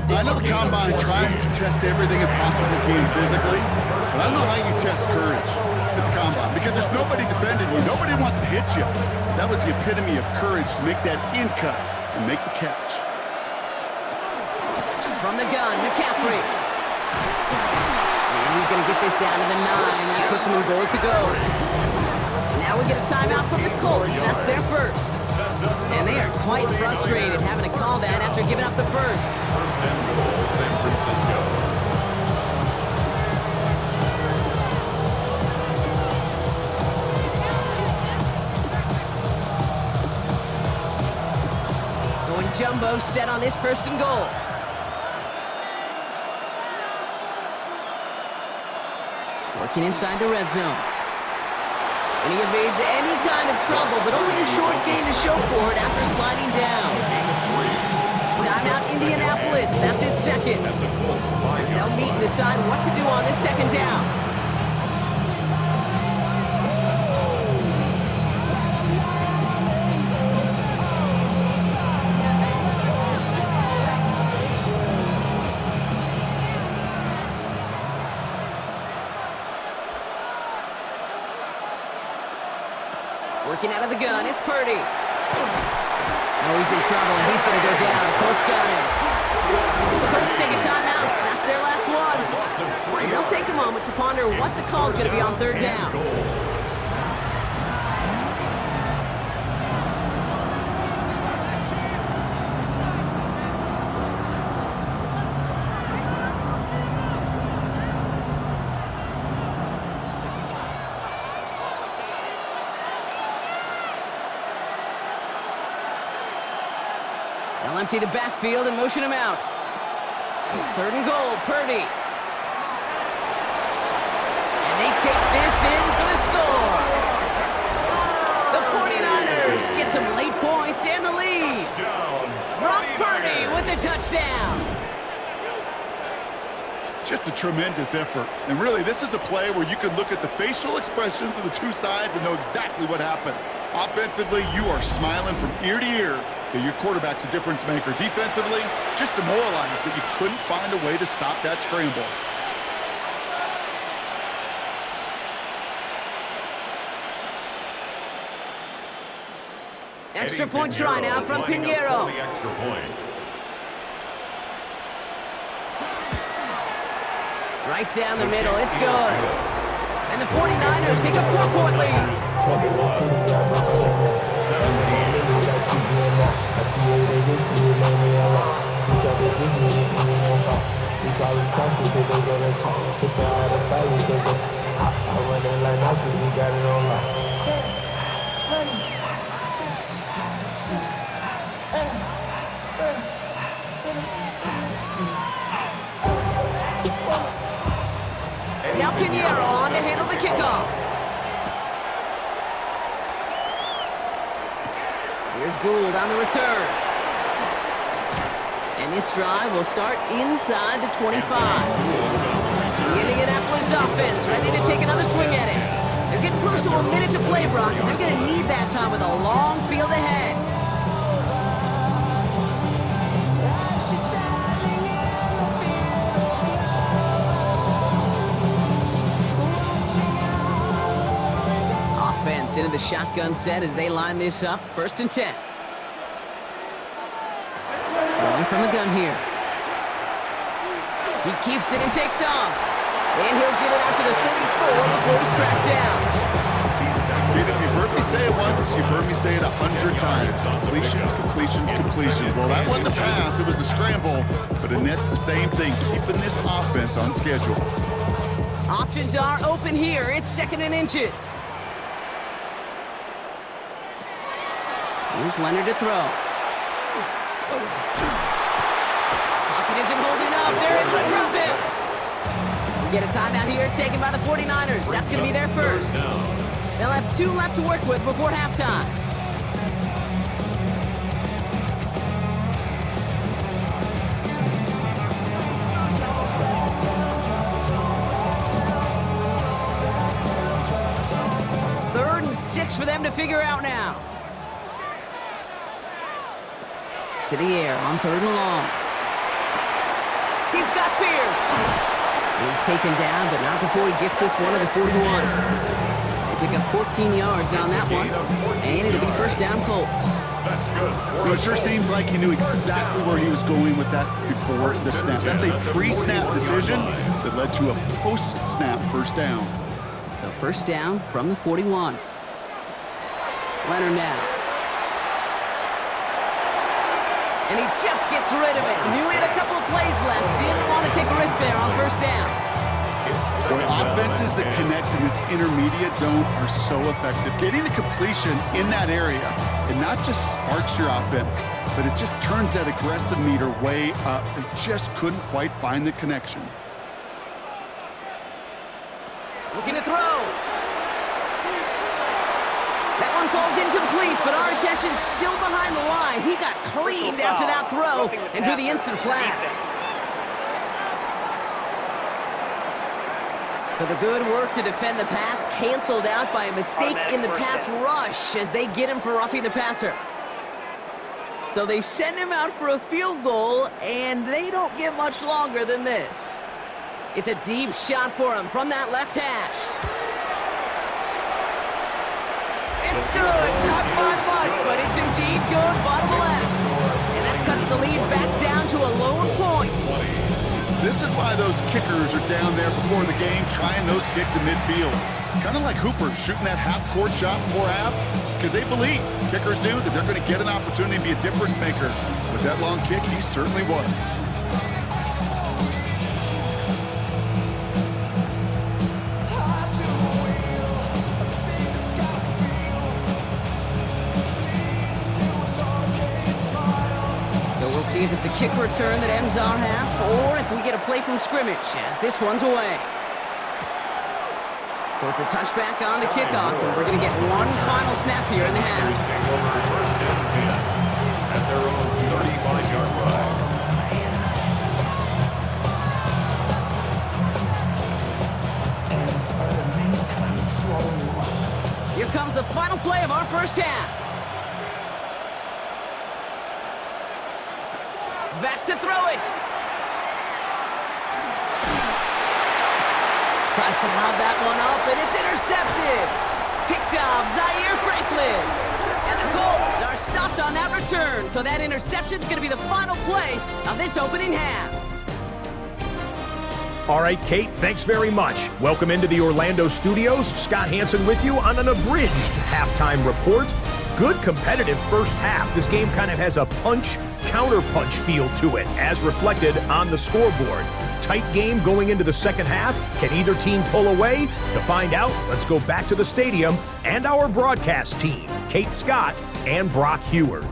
S4: I know the Combine tries to test everything it possibly can physically, but I don't know how you test courage at the Combine because there's nobody defending you. Nobody wants to hit you. That was the epitome of courage to make that in cut and make the catch.
S2: From the gun, McCaffrey. And he's going to get this down to the 9. That puts him in goal to go. Now we get a timeout from the Colts. That's their first. And they are quite frustrated having to call that after giving up the first.
S1: 1st and goal, San Francisco.
S2: Going jumbo set on this 1st and goal. Working inside the red zone. And he evades any kind of trouble, but only a short gain to show for it after sliding down. Timeout Indianapolis, that's its 2nd. As they'll meet and decide what to do on this 2nd down. Working out of the gun, it's Purdy. Oh, he's in trouble, and he's going to go down. The Colts got him. The Colts take a timeout. That's their last one. And they'll take a moment to ponder what the call is going to be on 3rd down. They'll empty the backfield and motion him out. 3rd and goal, Purdy. And they take this in for the score. The 49ers get some late points and the lead. Brock Purdy with the touchdown.
S4: Just a tremendous effort. And really, this is a play where you can look at the facial expressions of the two sides and know exactly what happened. Offensively, you are smiling from ear to ear that your quarterback's a difference maker. Defensively, just demoralized that you couldn't find a way to stop that scramble.
S2: Extra point try now from Pinheiro.
S1: The extra point.
S2: Right down the middle, it's good. And the 49ers take a 4-point lead. 17. Now Pinheiro on to handle the kickoff. Here's Gould on the return. And this drive will start inside the 25. The Indianapolis offense ready to take another swing at it. They're getting close to a minute to play, Brock, and they're going to need that time with a long field ahead. Offense into the shotgun set as they line this up. 1st and 10. Throwing from the gun here. He keeps it and takes off. And he'll get it out to the 34 before he's tracked down.
S4: If you've heard me say it once, you've heard me say it 100 times. Completions, completions, completions. Well, that wasn't a pass. It was a scramble. But Annette's the same thing, keeping this offense on schedule.
S2: Options are open here. It's 2nd and inches. Here's Leonard to throw. Pocket isn't holding up. They're able to drop it. We get a timeout here taken by the 49ers. That's going to be their first. They'll have 2 left to work with before halftime. Third and 6 for them to figure out now. To the air on 3rd and long. He's got Pierce. He's taken down, but not before he gets this one to the 41. They pick up 14 yards on that one, and it'll be 1st down Colts.
S1: That's good.
S4: Well, it sure seems like he knew exactly where he was going with that before the snap. That's a pre-snap decision that led to a post-snap 1st down.
S2: So 1st down from the 41. Leonard now. And he just gets rid of it. Knew he had a couple of plays left. Didn't want to take a risk there on 1st down.
S4: Boy, offenses that connect in this intermediate zone are so effective. Getting a completion in that area, it not just sparks your offense, but it just turns that aggressive meter way up. They just couldn't quite find the connection.
S2: Looking to throw. That one falls incomplete, but our attention's still behind the line. He got cleaned after that throw and drew the instant flag. So the good work to defend the pass canceled out by a mistake in the pass rush as they get him for roughing the passer. So they send him out for a field goal, and they don't get much longer than this. It's a deep shot for him from that left hash. It's good, not by much, but it's indeed good, bottom left. And that cuts the lead back down to a lone point.
S4: This is why those kickers are down there before the game trying those kicks in midfield. Kind of like Hooper shooting that half-court shot before half, because they believe, kickers do, that they're going to get an opportunity to be a difference maker. With that long kick, he certainly was.
S2: See if it's a kick return that ends our half, or if we get a play from scrimmage, as this one's away. So it's a touchback on the kickoff, and we're going to get one final snap here in the half.
S1: Over 1st and 10 at their own 35-yard line.
S2: Here comes the final play of our 1st half. Back to throw it. Tries to lob that one up, and it's intercepted. Picked off Zaire Franklin. And the Colts are stopped on that return, so that interception's going to be the final play of this opening half.
S5: All right, Kate, thanks very much. Welcome into the Orlando studios. Scott Hansen with you on an abridged halftime report. Good competitive first half. This game kind of has a punch-counter-punch feel to it, as reflected on the scoreboard. Tight game going into the second half. Can either team pull away? To find out, let's go back to the stadium and our broadcast team, Kate Scott and Brock Heward.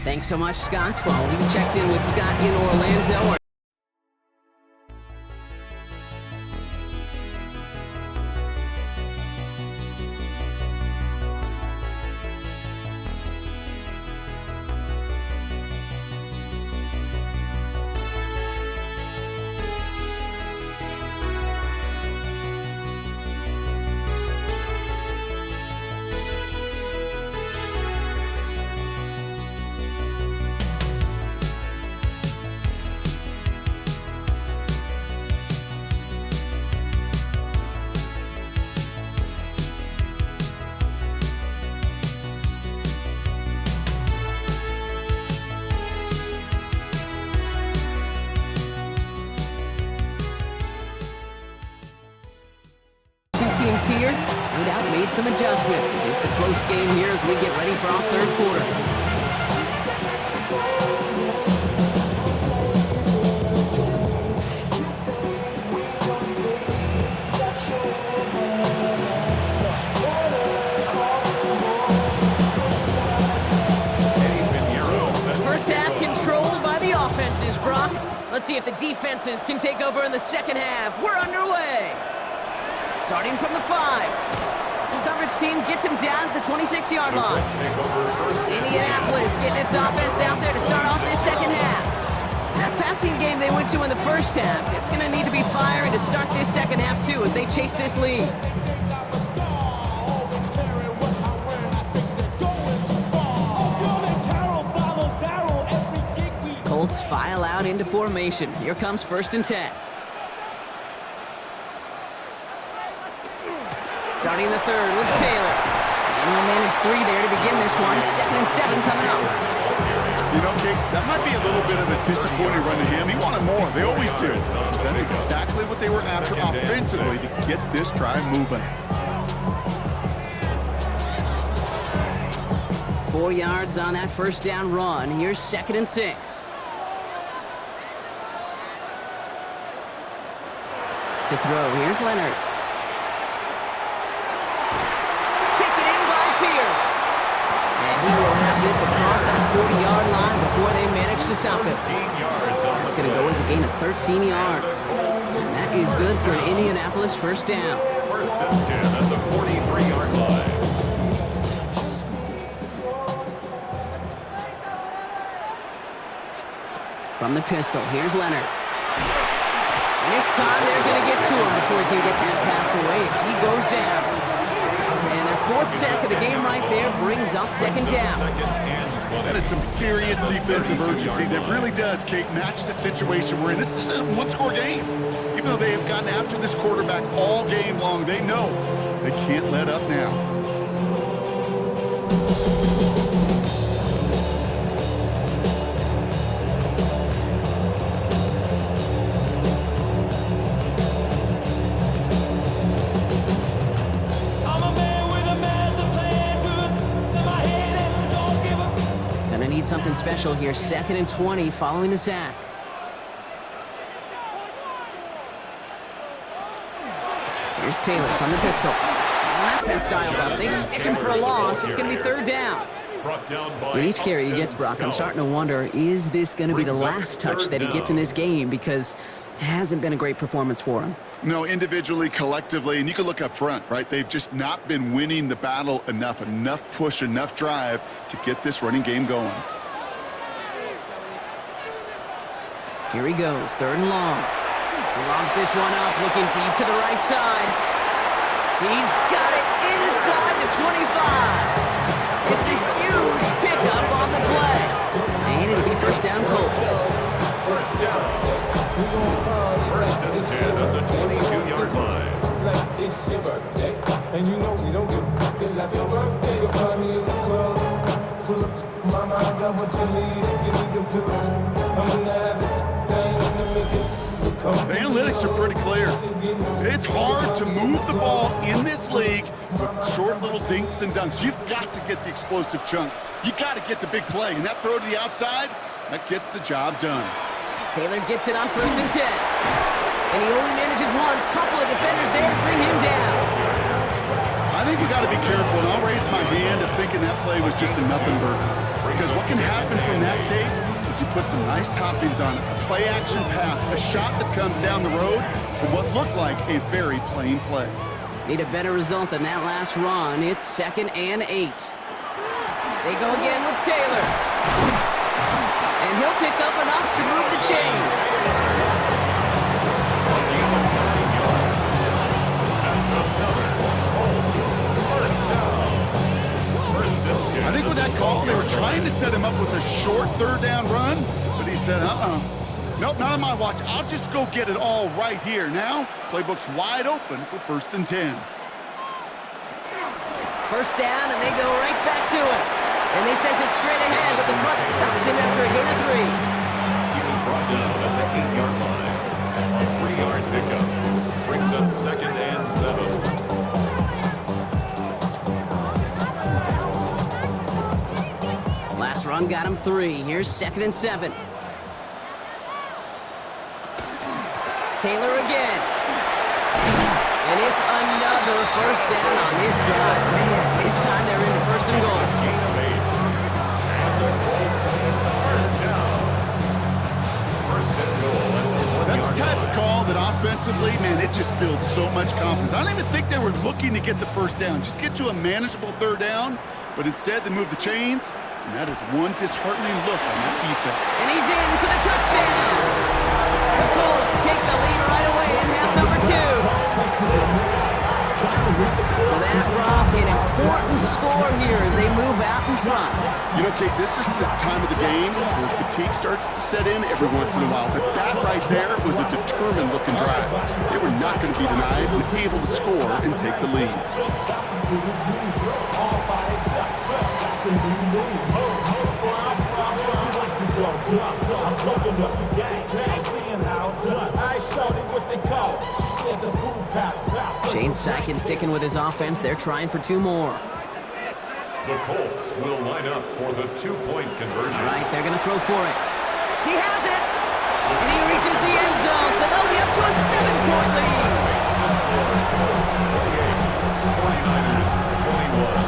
S2: Thanks so much, Scott. Well, we checked in with Scott in Orlando. Teams here, no doubt, made some adjustments. It's a close game here as we get ready for our third quarter. First half controlled by the offenses, Brock. Let's see if the defenses can take over in the second half. We're underway. Starting from the 5. The coverage team gets him down at the 26-yard line. Indianapolis getting its offense out there to start off this second half. That passing game they went to in the first half, it's going to need to be firing to start this second half, too, as they chase this lead. Colts file out into formation. Here comes 1st and 10. Starting the third with Taylor. And he'll manage 3 there to begin this one. 2nd and 7 coming up.
S4: You know, Kate, that might be a little bit of a disappointing run to him. He wanted more. They always do. That's exactly what they were after offensively to get this drive moving.
S2: 4 yards on that first down run. Here's 2nd and 6. To throw. Here's Leonard. He will have this across that 40-yard line before they manage to stop it. That's going to go as a gain of 13 yards. That is good for an Indianapolis first down.
S1: 1st and 10 at the 43-yard line.
S2: From the pistol, here's Leonard. And this time they're going to get to him before he can get that pass away as he goes down. And their 4th sack of the game right there brings up 2nd down.
S4: That is some serious defensive urgency that really does, Kate, match the situation we're in. This is a one-score game. Even though they have gotten after this quarterback all game long, they know they can't let up now.
S2: Something special here. 2nd and 20 following the sack. Here's Taylor from the pistol. And that fence dialed up. They stick him for a loss. It's going to be 3rd down. With each carry he gets, Brock, I'm starting to wonder, is this going to be the last touch that he gets in this game? Because it hasn't been a great performance for him.
S4: No, individually, collectively, and you can look up front, right? They've just not been winning the battle enough push, enough drive to get this running game going.
S2: Here he goes, 3rd and long. He lobs this one up, looking deep to the right side. He's got it inside the 25. It's a huge pickup on the play. And It'll be first down Colts.
S1: First down. First and 10 at the 22-yard line.
S6: Like it's your birthday, and you know we don't give a fuck. It's like your birthday. You'll find me in the club, full of mama, I got what you need. Give me the feel. I'm gonna have it.
S4: The analytics are pretty clear. It's hard to move the ball in this league with short little dinks and dunks. You've got to get the explosive chunk. You got to get the big play, and that throw to the outside, that gets the job done.
S2: Taylor gets it on first and 10. And he only manages one. Couple of defenders there to bring him down.
S4: I think we got to be careful, and I'll raise my hand of thinking that play was just a nothing burger. Because what can happen from that, Kate, is you put some nice toppings on it. A play-action pass, a shot that comes down the road for what looked like a very plain play.
S2: Need a better result than that last run. It's 2nd and 8. They go again with Taylor. And he'll pick up enough to move the chains.
S4: I think with that call, they were trying to set him up with a short third down run, but he said, nope, not on my watch. I'll just go get it all right here. Now, playbook's wide open for first and 10.
S2: First down, and they go right back to it. And they sent it straight ahead, but the front stops him after a gain of 3.
S1: He was brought down at the 8-yard line. A 3-yard pickup brings up 2nd and 7.
S2: Last run got him 3. Here's 2nd and 7. Taylor again. And it's another first down on this drive. Man, this time they're into first and goal.
S1: Gain of 8. And the Colts first down. First and goal at the 1-yard line.
S4: That's the type of call that offensively, man, it just builds so much confidence. I don't even think they were looking to get the first down. Just get to a manageable third down, but instead they move the chains, and that is one disheartening look on that defense.
S2: And he's in for the touchdown. The Colts take the lead right away in half number 2. So that, Rob, an important score here as they move out in front.
S4: You know, Kate, this is the time of the game where fatigue starts to set in every once in a while. But that right there was a determined-looking drive. They were not going to be denied and able to score and take the lead.
S2: Shane Steichen sticking with his offense. They're trying for 2 more.
S1: The Colts will line up for the 2-point conversion.
S2: All right, they're going to throw for it. He has it! And he reaches the end zone, so they'll be up to a 7-point lead.
S1: 49ers 21.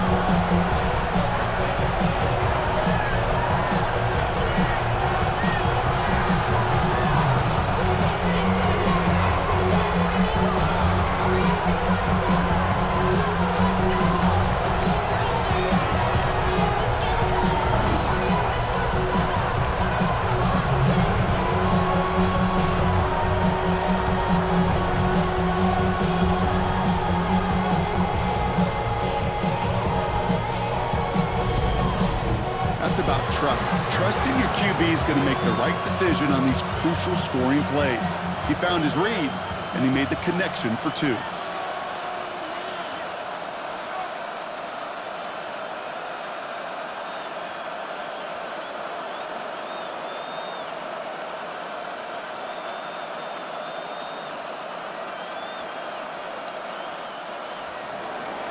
S4: It's about trust. Trusting your QB is going to make the right decision on these crucial scoring plays. He found his read, and he made the connection for 2.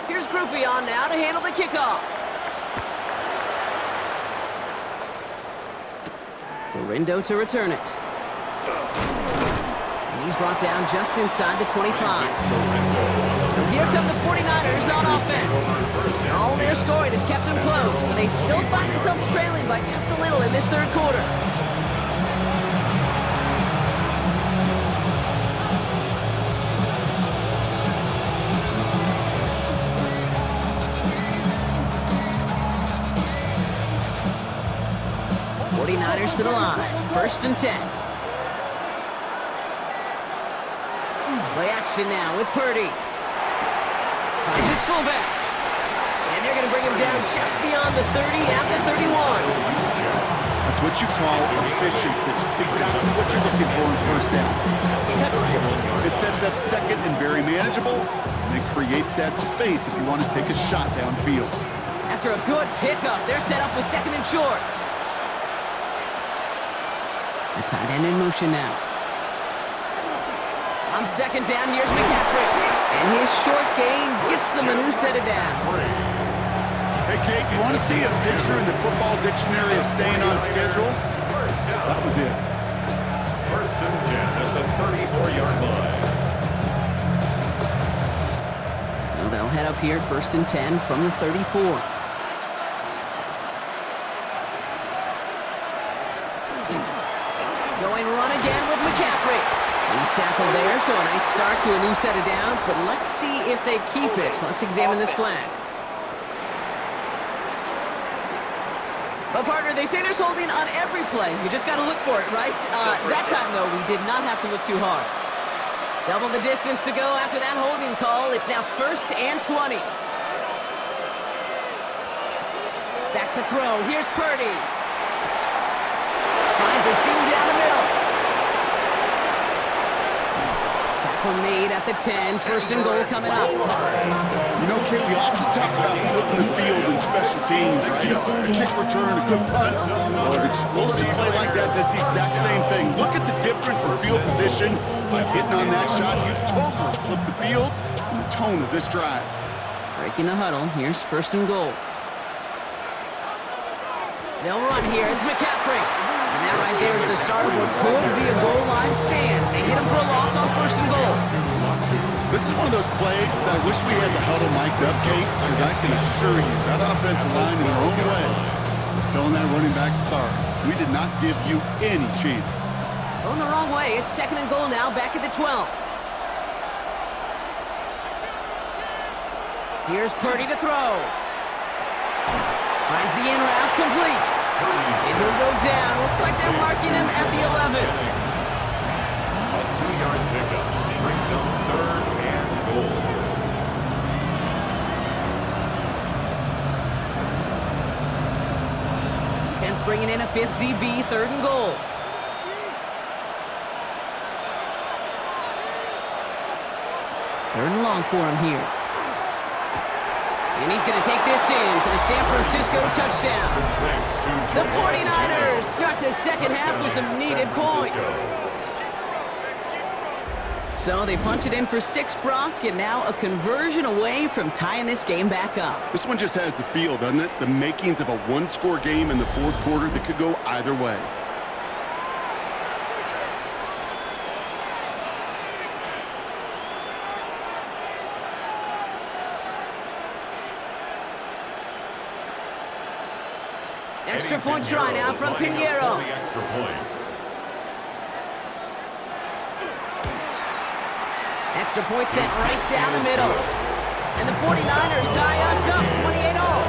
S2: Here's Groupie on now to handle the kickoff. Rindo to return it. And he's brought down just inside the 25. So here come the 49ers on offense. All their scoring has kept them close, but they still find themselves trailing by just a little in this third quarter. To the line. First and 10. Play action now with Purdy. Finds his fullback. And they're going to bring him down just beyond the 30 at the 31.
S4: I It's what you call efficiency. Exactly what you're looking for in first down. Textbook. It sets up second and very manageable, and it creates that space if you want to take a shot downfield.
S2: After a good pickup, they're set up with second and short. The tight end in motion now. On second down, here's McCaffrey. And his short gain gets them a new set of downs.
S4: Hey, Kate, you want to see a picture in the football dictionary of staying on schedule? That was it.
S1: First and 10 at the 34-yard line.
S2: So they'll head up here, first and 10 from the 34. Going run again with McCaffrey. He's tackled there, so a nice start to a new set of downs, but let's see if they keep it. Let's examine this flag. But, partner, they say there's holding on every play. You just got to look for it, right? That time, though, we did not have to look too hard. Double the distance to go after that holding call. It's now first and 20. Back to throw. Here's Purdy. Finds a seam down the middle. Tackle made at the 10. First and goal coming up.
S4: You know, Kate, we often talk about flipping the field in special teams, right? A kick return, a good punt, or an explosive play like that does the exact same thing. Look at the difference in field position. By hitting on that shot, you've totally flipped the field and the tone of this drive.
S2: Breaking the huddle. Here's first and goal. They'll run here. It's McCaffrey. And that right there is the start of what could be a goal line stand. They hit him for a loss on first and goal.
S4: This is one of those plays that I wish we had the huddle mic'd up, Case, because I can assure you that offensive line in their own way was telling that running back, sorry, we did not give you any chance.
S2: Going the wrong way. It's second and goal now, back at the 12. Here's Purdy to throw. Finds the in route, complete. And he'll go down. Looks like they're marking him at the 11.
S1: A 2-yard pickup brings up third and goal.
S2: Defense bringing in a fifth DB, third and goal. Third and long for him here. And he's going to take this in for the San Francisco touchdown. The 49ers start the second half with some needed points. So they punch it in for 6, Brock, and now a conversion away from tying this game back up.
S4: This one just has the feel, doesn't it? The makings of a one-score game in the fourth quarter that could go either way.
S2: Extra point try now from Pinheiro. Extra point set right down the middle. And the 49ers tie us up 28-all.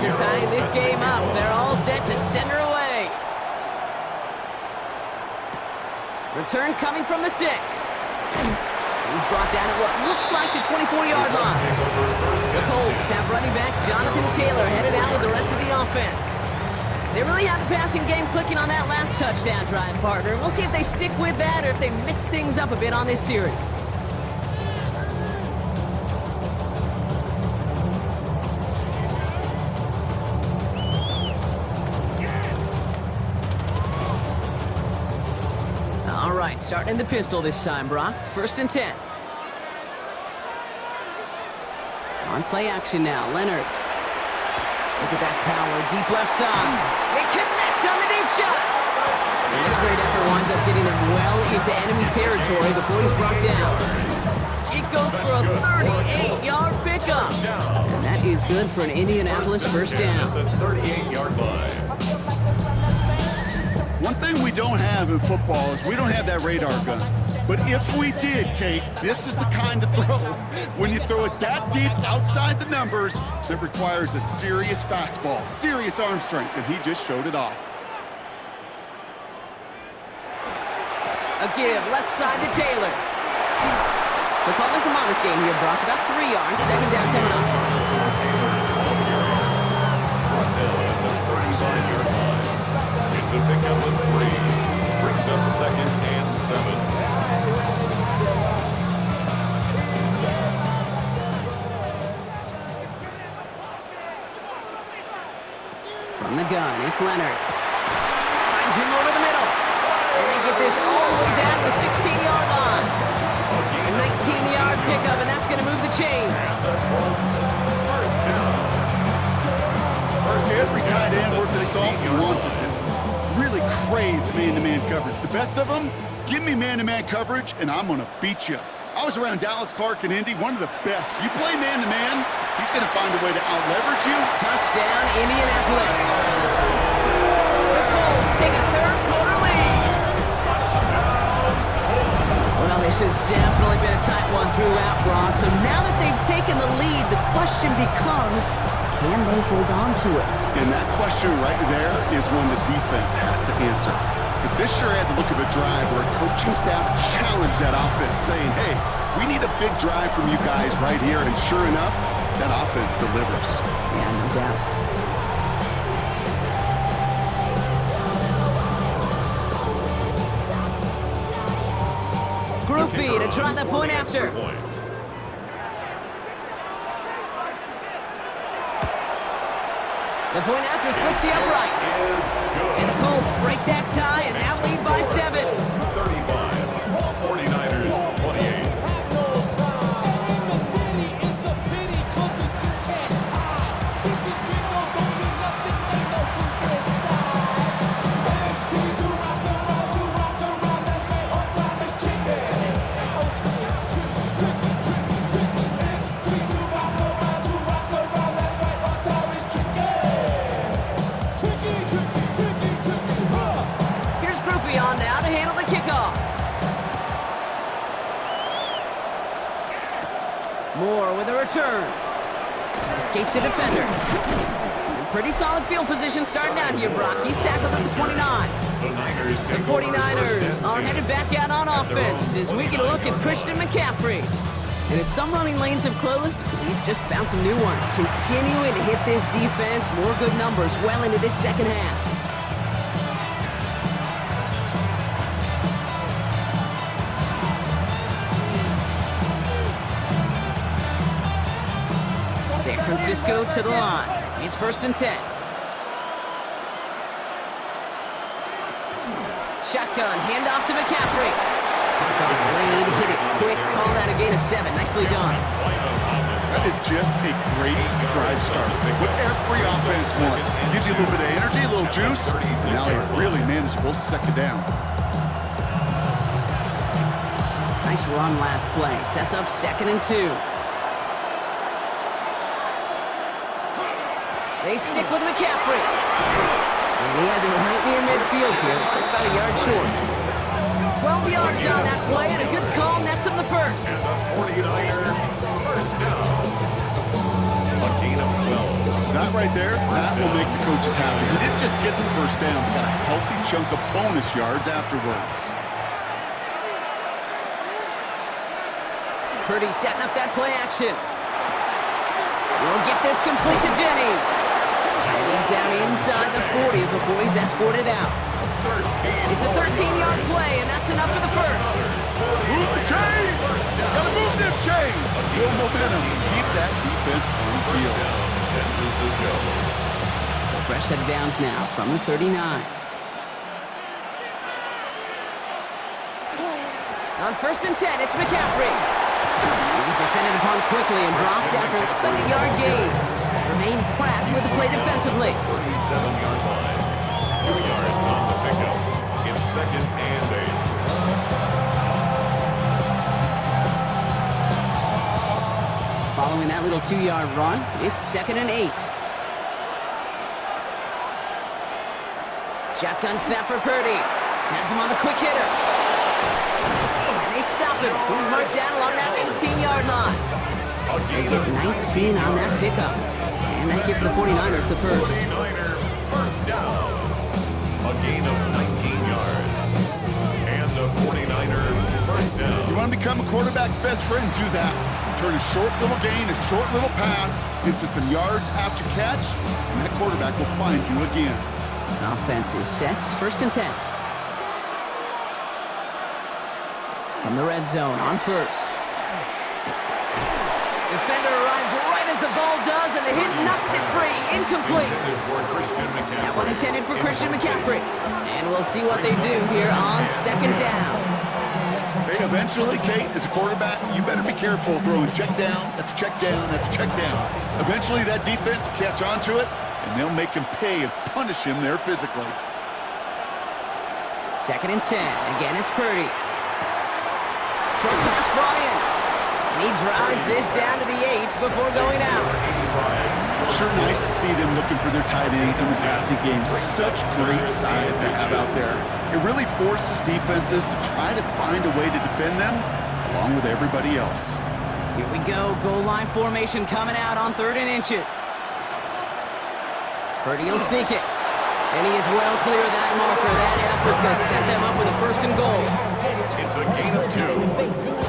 S2: Tying this game up, they're all set to send her away. Return coming from the 6. He's brought down at what looks like the 24-yard line. The Colts have running back Jonathan Taylor headed out with the rest of the offense. They really had the passing game clicking on that last touchdown drive, partner. We'll see if they stick with that or if they mix things up a bit on this series. Starting in the pistol this time, Brock. First and 10. On play action now, Leonard. Look at that power, deep left side. They connect on the deep shot. And this great effort winds up getting him well into enemy territory before he's brought down. It goes for a 38-yard pickup. And that is good for an Indianapolis first down.
S1: At the 38-yard line.
S4: One thing we don't have in football is we don't have that radar gun. But if we did, Kate, this is the kind of throw. When you throw it that deep outside the numbers, that requires a serious fastball, serious arm strength, and he just showed it off.
S2: A give, left side to Taylor. So call this a modest game here, Brock. About 3 yards, second down coming up.
S1: It's a pickup of 3. Brings up second and 7.
S2: From the gun, it's Leonard. Finds him over the middle. And they get this all the way down to the 16-yard line. A 19-yard pickup, and that's going to move the chains.
S1: First down.
S4: Every tight end worth his salt wanted this. Really crave man-to-man coverage. The best of them, give me man-to-man coverage, and I'm going to beat you. I was around Dallas Clark and Indy, one of the best. You play man-to-man, he's going to find a way to out-leverage you.
S2: Touchdown, Indianapolis. The Colts take a third-quarter lead. Well, this has definitely been a tight one throughout, Brock. So now that they've taken the lead, the question becomes, can they hold on to it?
S4: And that question right there is one the defense has to answer. But this sure had the look of a drive where a coaching staff challenged that offense, saying, hey, we need a big drive from you guys right here. And sure enough, that offense delivers.
S2: Yeah, no doubt. Group B to try the point after. The point after splits the upright. And the Colts break that tie and now lead by 7.
S1: 35. 49ers 28.
S2: Here's Groupie on now to handle the kickoff. Moore with a return. Escapes a defender. Pretty solid field position starting out here, Brock. He's tackled at the 29. The 49ers are headed back out on offense as we get a look at Christian McCaffrey. And as some running lanes have closed, he's just found some new ones. Continuing to hit this defense, more good numbers well into this second half. San Francisco to the line. It's 1st and 10. Shotgun, handoff to McCaffrey. Soft lane, hit it quick, call that a gain of 7. Nicely done.
S4: That is just a great drive start. What every offense wants. Gives you a little bit of energy, a little juice. Now a really manageable second down.
S2: Nice run last play. Sets up 2nd and 2. They stick with McCaffrey. And he has it right near midfield here. It's like about a yard short. 12 yards on that play, and a good call nets him the first.
S1: 49ers first down. A gain of 12.
S4: That right there, that will make the coaches happy. He didn't just get the first down, he got a healthy chunk of bonus yards afterwards.
S2: Purdy setting up that play action. We'll get this complete to Jennings. And he's down inside the 40 before he's escorted out. It's a 13-yard play, and that's enough for the first.
S4: Move the chain! Gotta move them chains! Build momentum. Keep that defense on its heels.
S1: San Francisco.
S2: So fresh set of downs now from the 39. On 1st and 10, it's McCaffrey. He's descended upon quickly and dropped after a 7-yard gain. Remain Pratt with the play defensively.
S1: 37-yard line. 2 yards on the pickup. It's 2nd and 8.
S2: following that little 2-yard run. It's 2nd and 8. Shotgun snap for Purdy. Has him on the quick hitter. And they stop him. He's marked down along that 18-yard line. They get 19 on that pickup. And that gives the 49ers the first.
S1: 49er first down. A gain of 19 yards. And the 49er first down.
S4: You want to become a quarterback's best friend? Do that. Turn a short little gain, a short little pass into some yards after catch, and that quarterback will find you again.
S2: Offense is set. 1st and 10. From the red zone on 1st. Defender arrives right as the ball does, and the hit knocks it free. Incomplete. That one intended for Christian McCaffrey. And we'll see what they do here on 2nd down.
S4: Hey, eventually, Kate, as a quarterback, you better be careful throwing check down after check down after check down. Eventually, that defense will catch on to it, and they'll make him pay and punish him there physically.
S2: 2nd and 10. Again, it's Purdy. Short pass brought in. And he drives this down to the 8 before going out.
S4: Sure nice to see them looking for their tight ends in the passing game. Such great size to have out there. It really forces defenses to try to find a way to defend them along with everybody else.
S2: Here we go. Goal line formation coming out on 3rd and inches. Purdy will sneak it. And he is well clear of that marker. That effort's going to set them up with a 1st and goal.
S1: It's a gain of 2.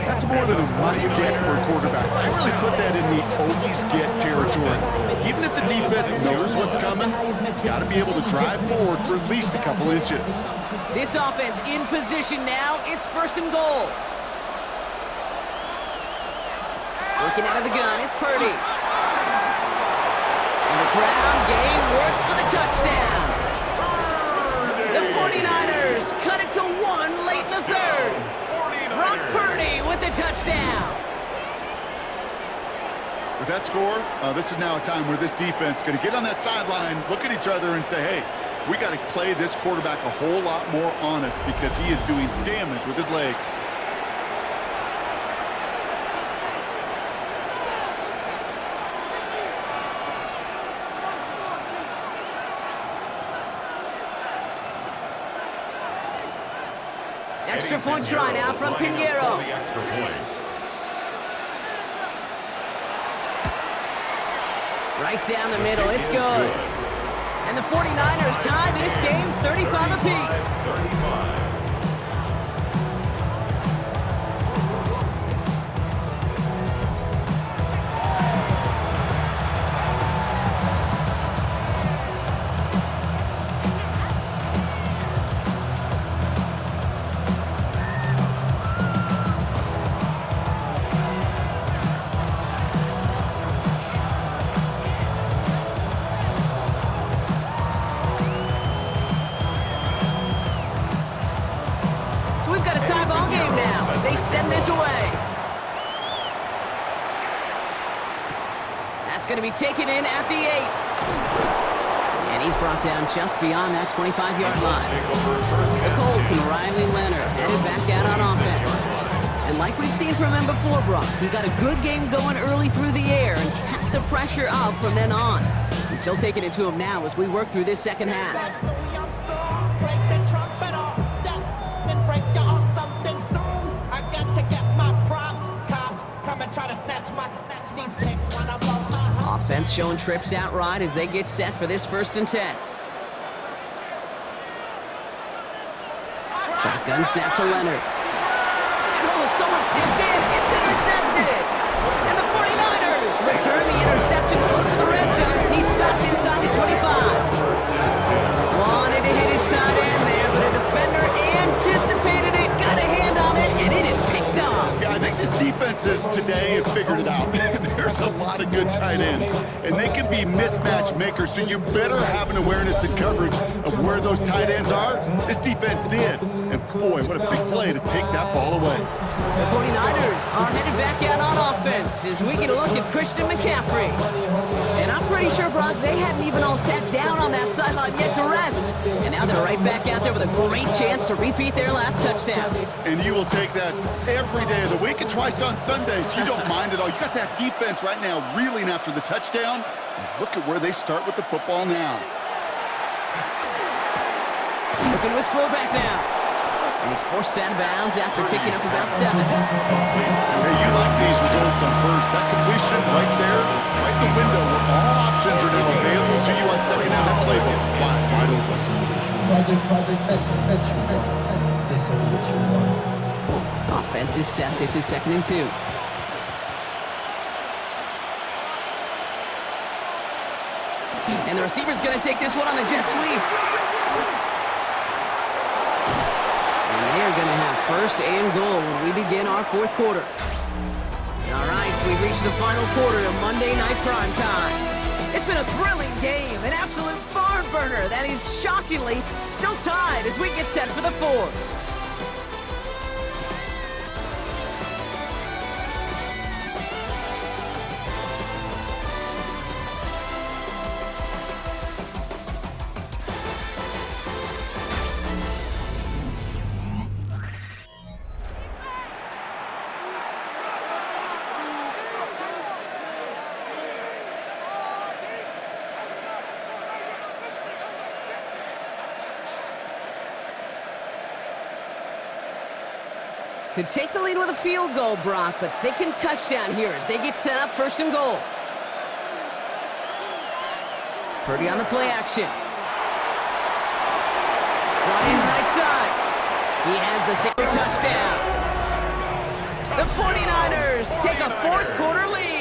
S4: That's more than a must-get for a quarterback. I really put that in the always-get territory. Even if the defense knows what's coming, you got to be able to drive forward for at least a couple inches.
S2: This offense in position now. It's 1st and goal. Working out of the gun, it's Purdy. And the ground game works for the touchdown. The 49ers cut it to 1 late in the 3rd. Brock Purdy with the touchdown.
S4: With that score, this is now a time where this defense is going to get on that sideline, look at each other, and say, hey, we got to play this quarterback a whole lot more honest because he is doing damage with his legs.
S2: Extra point try now from Pinheiro. Right down the middle, it's good. And the 49ers tie this game 35 apiece.
S1: 35.
S2: Send this away. That's going to be taken in at the 8. And he's brought down just beyond that 25-yard line. The Colts and Riley Leonard headed back out on offense. And like we've seen from him before, Brock, he got a good game going early through the air and kept the pressure up from then on. He's still taking it to him now as we work through this second half. Offense showing trips out right as they get set for this 1st and 10. Shotgun snap to Leonard. And someone stepped in. It's intercepted. And the 49ers return the interception close to the red zone. He's stopped inside the 25. Wanted to hit his tight end there, but a defender anticipated it, got a hand on it, and it is picked up.
S4: Yeah, I think this defenses today have figured it out. There's a lot of good tight ends, and they can be mismatch makers, so you better have an awareness and coverage of where those tight ends are. This defense did, and boy, what a big play to take that ball away.
S2: The 49ers are headed back out on offense. as we get a look at Christian McCaffrey. And I'm pretty sure, Brock, they hadn't even all sat down on that sideline yet to rest. And now they're right back out there with a great chance to repeat their last touchdown.
S4: And you will take that every day of the week and twice on Sundays. You don't mind at all. You got that defense right now reeling after the touchdown. Look at where they start with the football now.
S2: Looking to his fullback now. And he's forced out of bounds after picking up about 7.
S4: Hey, you like these results on first. That completion right there, right in the window where all options are now available to you on second down. That playbook wide open.
S3: This ain't what you want.
S2: Offense is set. This is 2nd and 2. And the receiver's going to take this one on the jet sweep. They are going to have 1st and goal when we begin our 4th quarter. All right, so we've reached the final quarter of Monday Night Prime Time. It's been a thrilling game, an absolute barn burner that is shockingly still tied as we get set for the 4th. Could take the lead with a field goal, Brock, but thinking touchdown here as they get set up 1st and goal. Purdy on the play action. Right side. He has the single touchdown. The 49ers take a 4th quarter lead.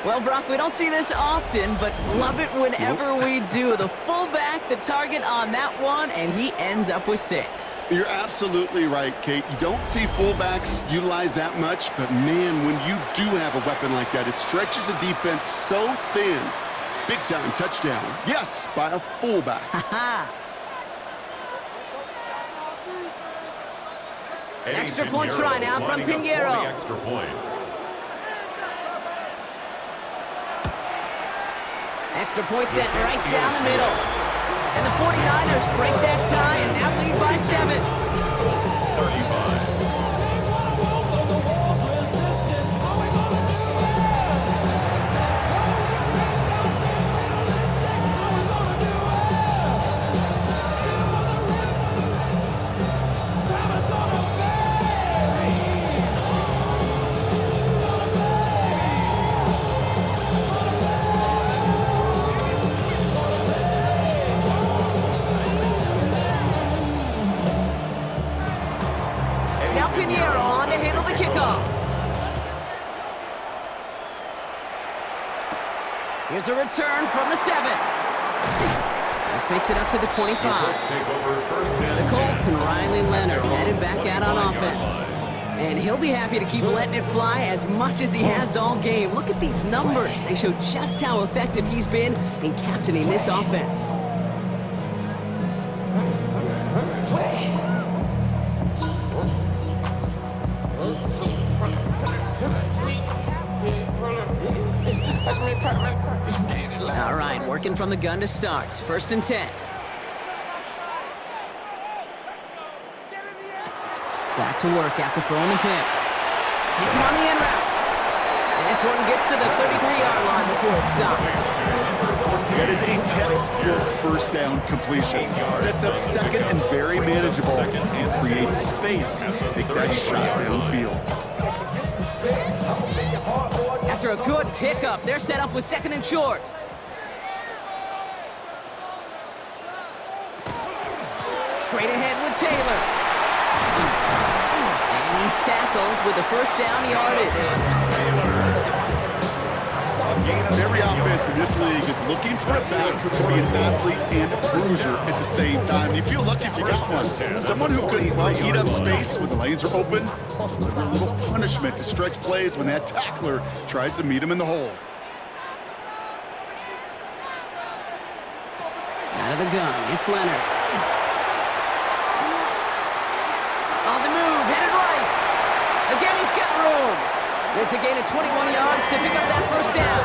S2: Well, Brock, we don't see this often, but love it whenever we do. The fullback, the target on that one, and he ends up with 6.
S4: You're absolutely right, Kate. You don't see fullbacks utilize that much, but man, when you do have a weapon like that, it stretches a defense so thin. Big-time touchdown. Yes, by a fullback.
S2: Extra point try now from Pinheiro.
S1: Extra point.
S2: Extra point set right down the middle. And the 49ers break that tie and now lead by 7.
S1: 35.
S2: Pinheiro on to handle the kickoff. Here's a return from the 7. This makes it up to the 25. The Colts and Riley Leonard headed back out on offense. And he'll be happy to keep letting it fly as much as he has all game. Look at these numbers. They show just how effective he's been in captaining this offense. All right, working from the gun to start. 1st and 10. Back to work after throwing the pick. Hits him on the end route. And this one gets to the 33-yard line before it stops.
S4: That is a textbook 1st down completion. Sets up 2nd and very manageable and creates space to take that shot downfield.
S2: After a good pickup, they're set up with 2nd and short. Straight ahead with Taylor. And he's tackled with the 1st down yardage.
S4: Every offense in this league is looking for a back who can be an athlete and a bruiser at the same time. You feel lucky if you got one. Someone who can eat up space when the lanes are open, deliver a little punishment to stretch plays when that tackler tries to meet him in the hole.
S2: Out of the gun, it's Leonard. On the move, headed right. Again, he's got It's a gain of 21 yards to pick up that first down.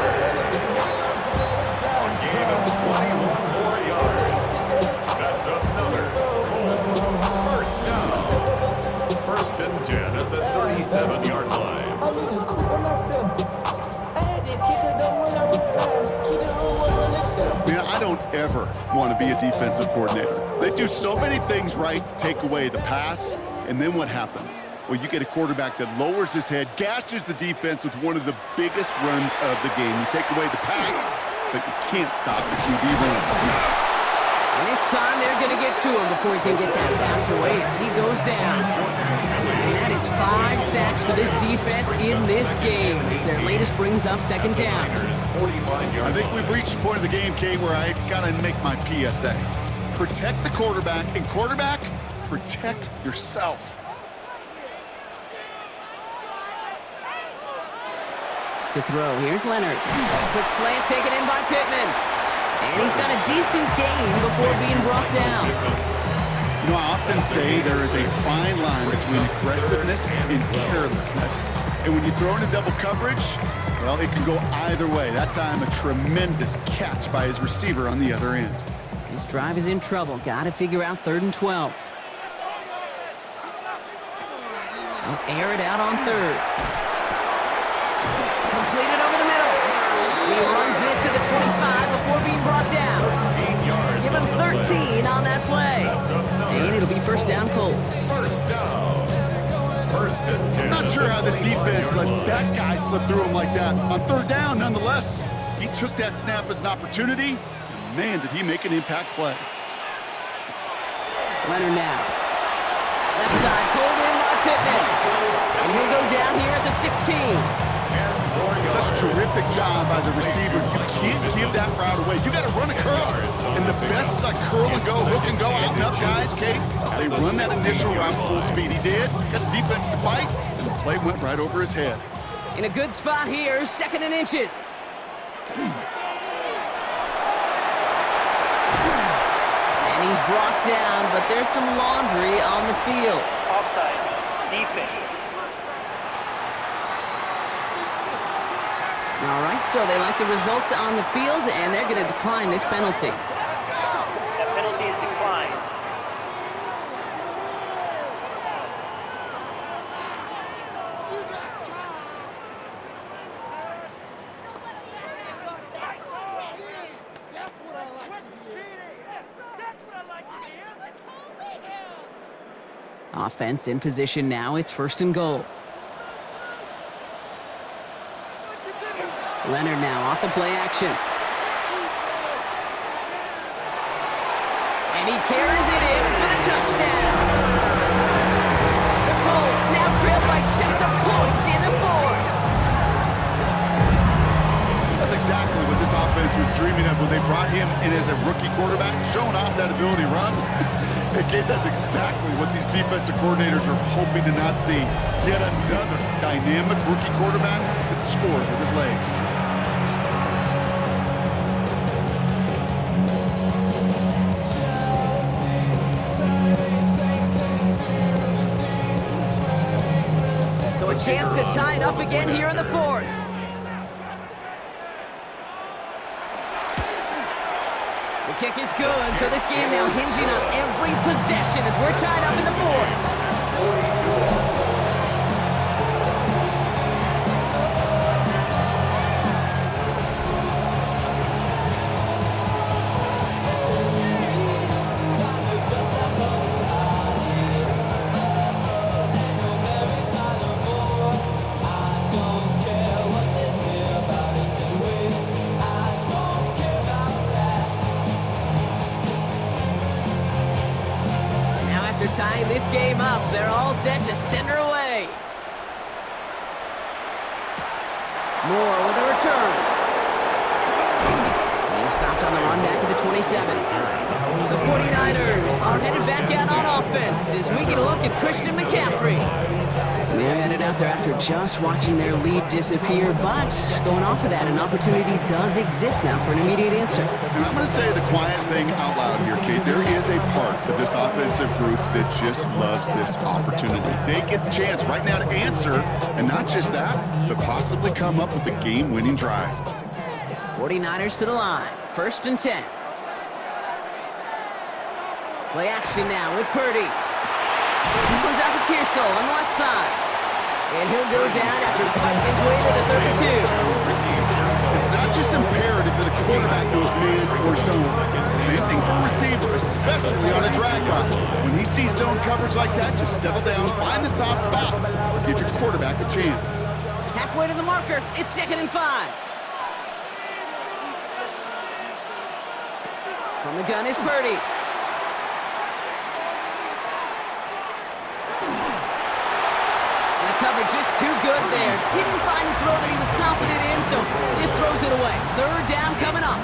S1: A gain of 21 more yards. That's another Colts first down. First and 10 at the 37-yard line.
S4: I don't ever want to be a defensive coordinator. They do so many things right to take away the pass, and then what happens? Well, you get a quarterback that lowers his head, gashes the defense with one of the biggest runs of the game. You take away the pass, but you can't stop the QB run.
S2: And this time they're going to get to him before he can get that pass away as he goes down. And that is 5 sacks for this defense in this game as their latest brings up second down.
S4: I think we've reached the point of the game, Kate, where I got to make my PSA. Protect the quarterback, and quarterback, protect yourself.
S2: To throw, here's Leonard. Quick slant taken in by Pittman. And he's got a decent gain before being brought down.
S4: You know, I often say there is a fine line between aggressiveness and carelessness. And when you throw into double coverage, well, it can go either way. That time, a tremendous catch by his receiver on the other end.
S2: This drive is in trouble. Got to figure out 3rd and 12. They'll air it out on 3rd. Completed over the middle. He runs this to the 25 before being brought down. Give him 13 on that play. And it'll be first down Colts.
S1: First down. First and 10.
S4: I'm not sure how this defense let that guy slip through him like that. On 3rd down, nonetheless, he took that snap as an opportunity. And man, did he make an impact play.
S2: Leonard now. Left side, pulled in by Pittman. And he'll go down here at the 16.
S4: Such a terrific job by the receiver. You can't give that route away. You got to run a curl. And the best like curl and go, hook and go, out and up guys, Kate. They run that initial route full speed. He did. Got the defense to bite, and the play went right over his head.
S2: In a good spot here, 2nd and inches. And he's brought down, but there's some laundry on the field.
S7: Offside. Defense.
S2: All right, so they like the results on the field, and they're going to decline this penalty.
S7: That penalty is declined.
S2: Offense in position now. It's 1st and goal. Leonard now off the play action. And he carries it in for the touchdown. The Colts now trail by just a point in the 4th.
S4: That's exactly what this offense was dreaming of when they brought him in as a rookie quarterback, showing off that ability to run. Again, that's exactly what these defensive coordinators are hoping to not see. Yet another dynamic rookie quarterback that scored with his legs.
S2: So a chance to tie it up again here in the 4th. The kick is good, so this game now hinging on every possession as we're tied up in the 4th. Tying this game up, they're all set to send her away. Moore with a return. He stopped Stopped on the run back at the 27. The 49ers are headed back out on offense as we get a look at Christian McCaffrey. They're headed out there after just watching their lead disappear, but going off of that, an opportunity does exist now for an immediate answer.
S4: And I'm going to say the quiet thing out loud here, Kate. There is a part of this offensive group that just loves this opportunity. They get the chance right now to answer, and not just that, but possibly come up with the game-winning drive.
S2: 49ers to the line, 1st and 10. Play action now with Purdy. This one's out to Pearsall on the left side. And he'll go down after fighting his way to the 32.
S4: It's not just imperative that a quarterback knows man or zone. Same thing for a receiver, especially on a drag route. When he sees zone coverage like that, just settle down, find the soft spot, give your quarterback a chance.
S2: Halfway to the marker, it's 2nd and 5. From the gun is Purdy. Coverage just too good there. Didn't find the throw that he was confident in, so just throws it away. 3rd down coming up.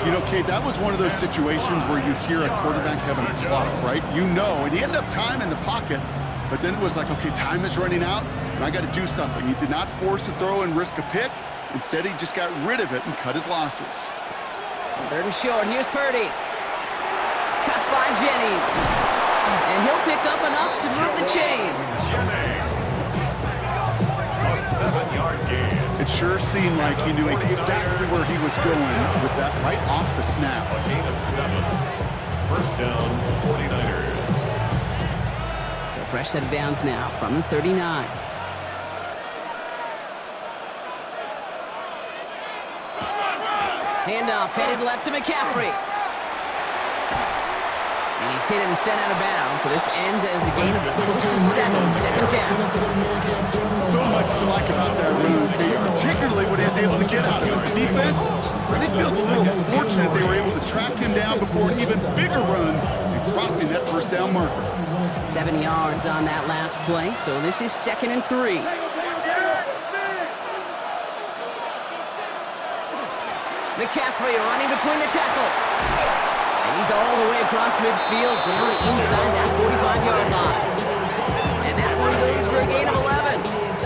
S4: You know, Kate, that was one of those situations where you hear a quarterback having a clock, right? You know, and he had enough time in the pocket, but then it was like, okay, time is running out, and I got to do something. He did not force a throw and risk a pick. Instead, he just got rid of it and cut his losses.
S2: 3rd and short. Here's Purdy. Cut by Jennings. And he'll pick up enough to move the chains.
S1: 7-yard gain.
S4: It sure seemed like he knew exactly where he was going with that right off the snap.
S1: A gain of 7. 1st down, 49ers.
S2: So fresh set of downs now from the 39. Handoff headed left to McCaffrey. And he's hit and sent out of bounds, so this ends as a gain of close to 7, 2nd down.
S4: So much to like about that run, Kate, particularly what he was able to get out of it. The defense really feels a little fortunate they were able to track him down before an even bigger run and crossing that 1st down marker.
S2: 7 yards on that last play, so this is 2nd and 3. McCaffrey running between the tackles. And he's all the way across midfield, down inside that 45-yard line. And that one goes for a gain of 11.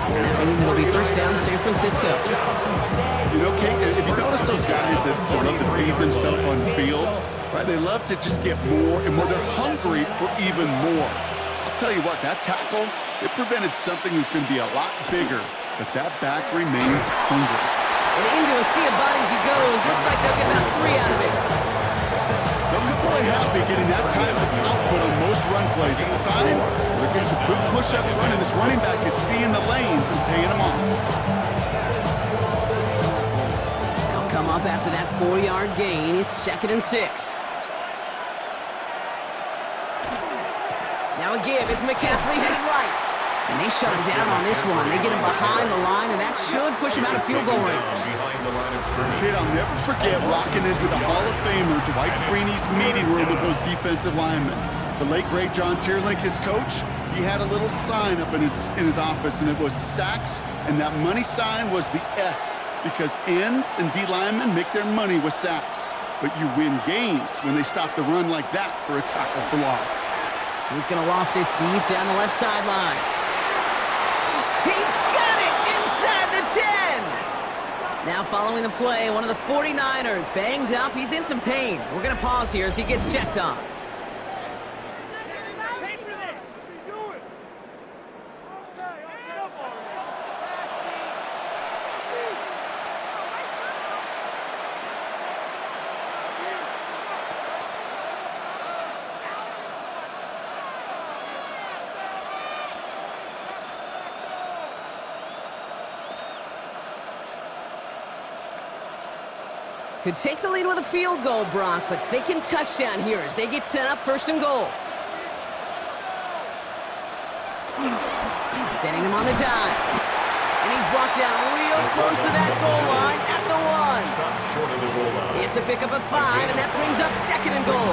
S2: And that means it'll be 1st down San Francisco.
S4: You know, Kate, if you notice those guys that love to feed themselves on the field, right? They love to just get more and more. They're hungry for even more. I'll tell you what, that tackle, it prevented something that's going to be a lot bigger, but that back remains hungry.
S2: And into a sea of bodies he goes. Looks like they'll get about 3 out of it.
S4: They'll be really happy getting that type of output on most run plays. It's a sign they're getting some good push up front, and this running back is seeing the lanes and paying them off.
S2: They'll come up after that 4-yard gain. It's 2nd and 6. Now a give. It's McCaffrey headed right. And they shut him down on this one. They get him behind the line, and that should push him out of field goal range.
S4: Kid, I'll never forget walking into the Hall of Famer Dwight Freeney's meeting room with those defensive linemen. The late, great John Tierlink, his coach, he had a little sign up in his office, and it was sacks, and that money sign was the S, because ends and D linemen make their money with sacks. But you win games when they stop the run like that for a tackle for loss.
S2: He's going to loft this deep down the left sideline. He's got it inside the 10. Now following the play, one of the 49ers banged up. He's in some pain. We're going to pause here as he gets checked on. Could take the lead with a field goal, Brock, but thinking touchdown here as they get set up 1st and goal. Setting him on the dive. And he's brought down real close to that goal line at the 1. It's a pickup of 5, and that brings up 2nd and goal.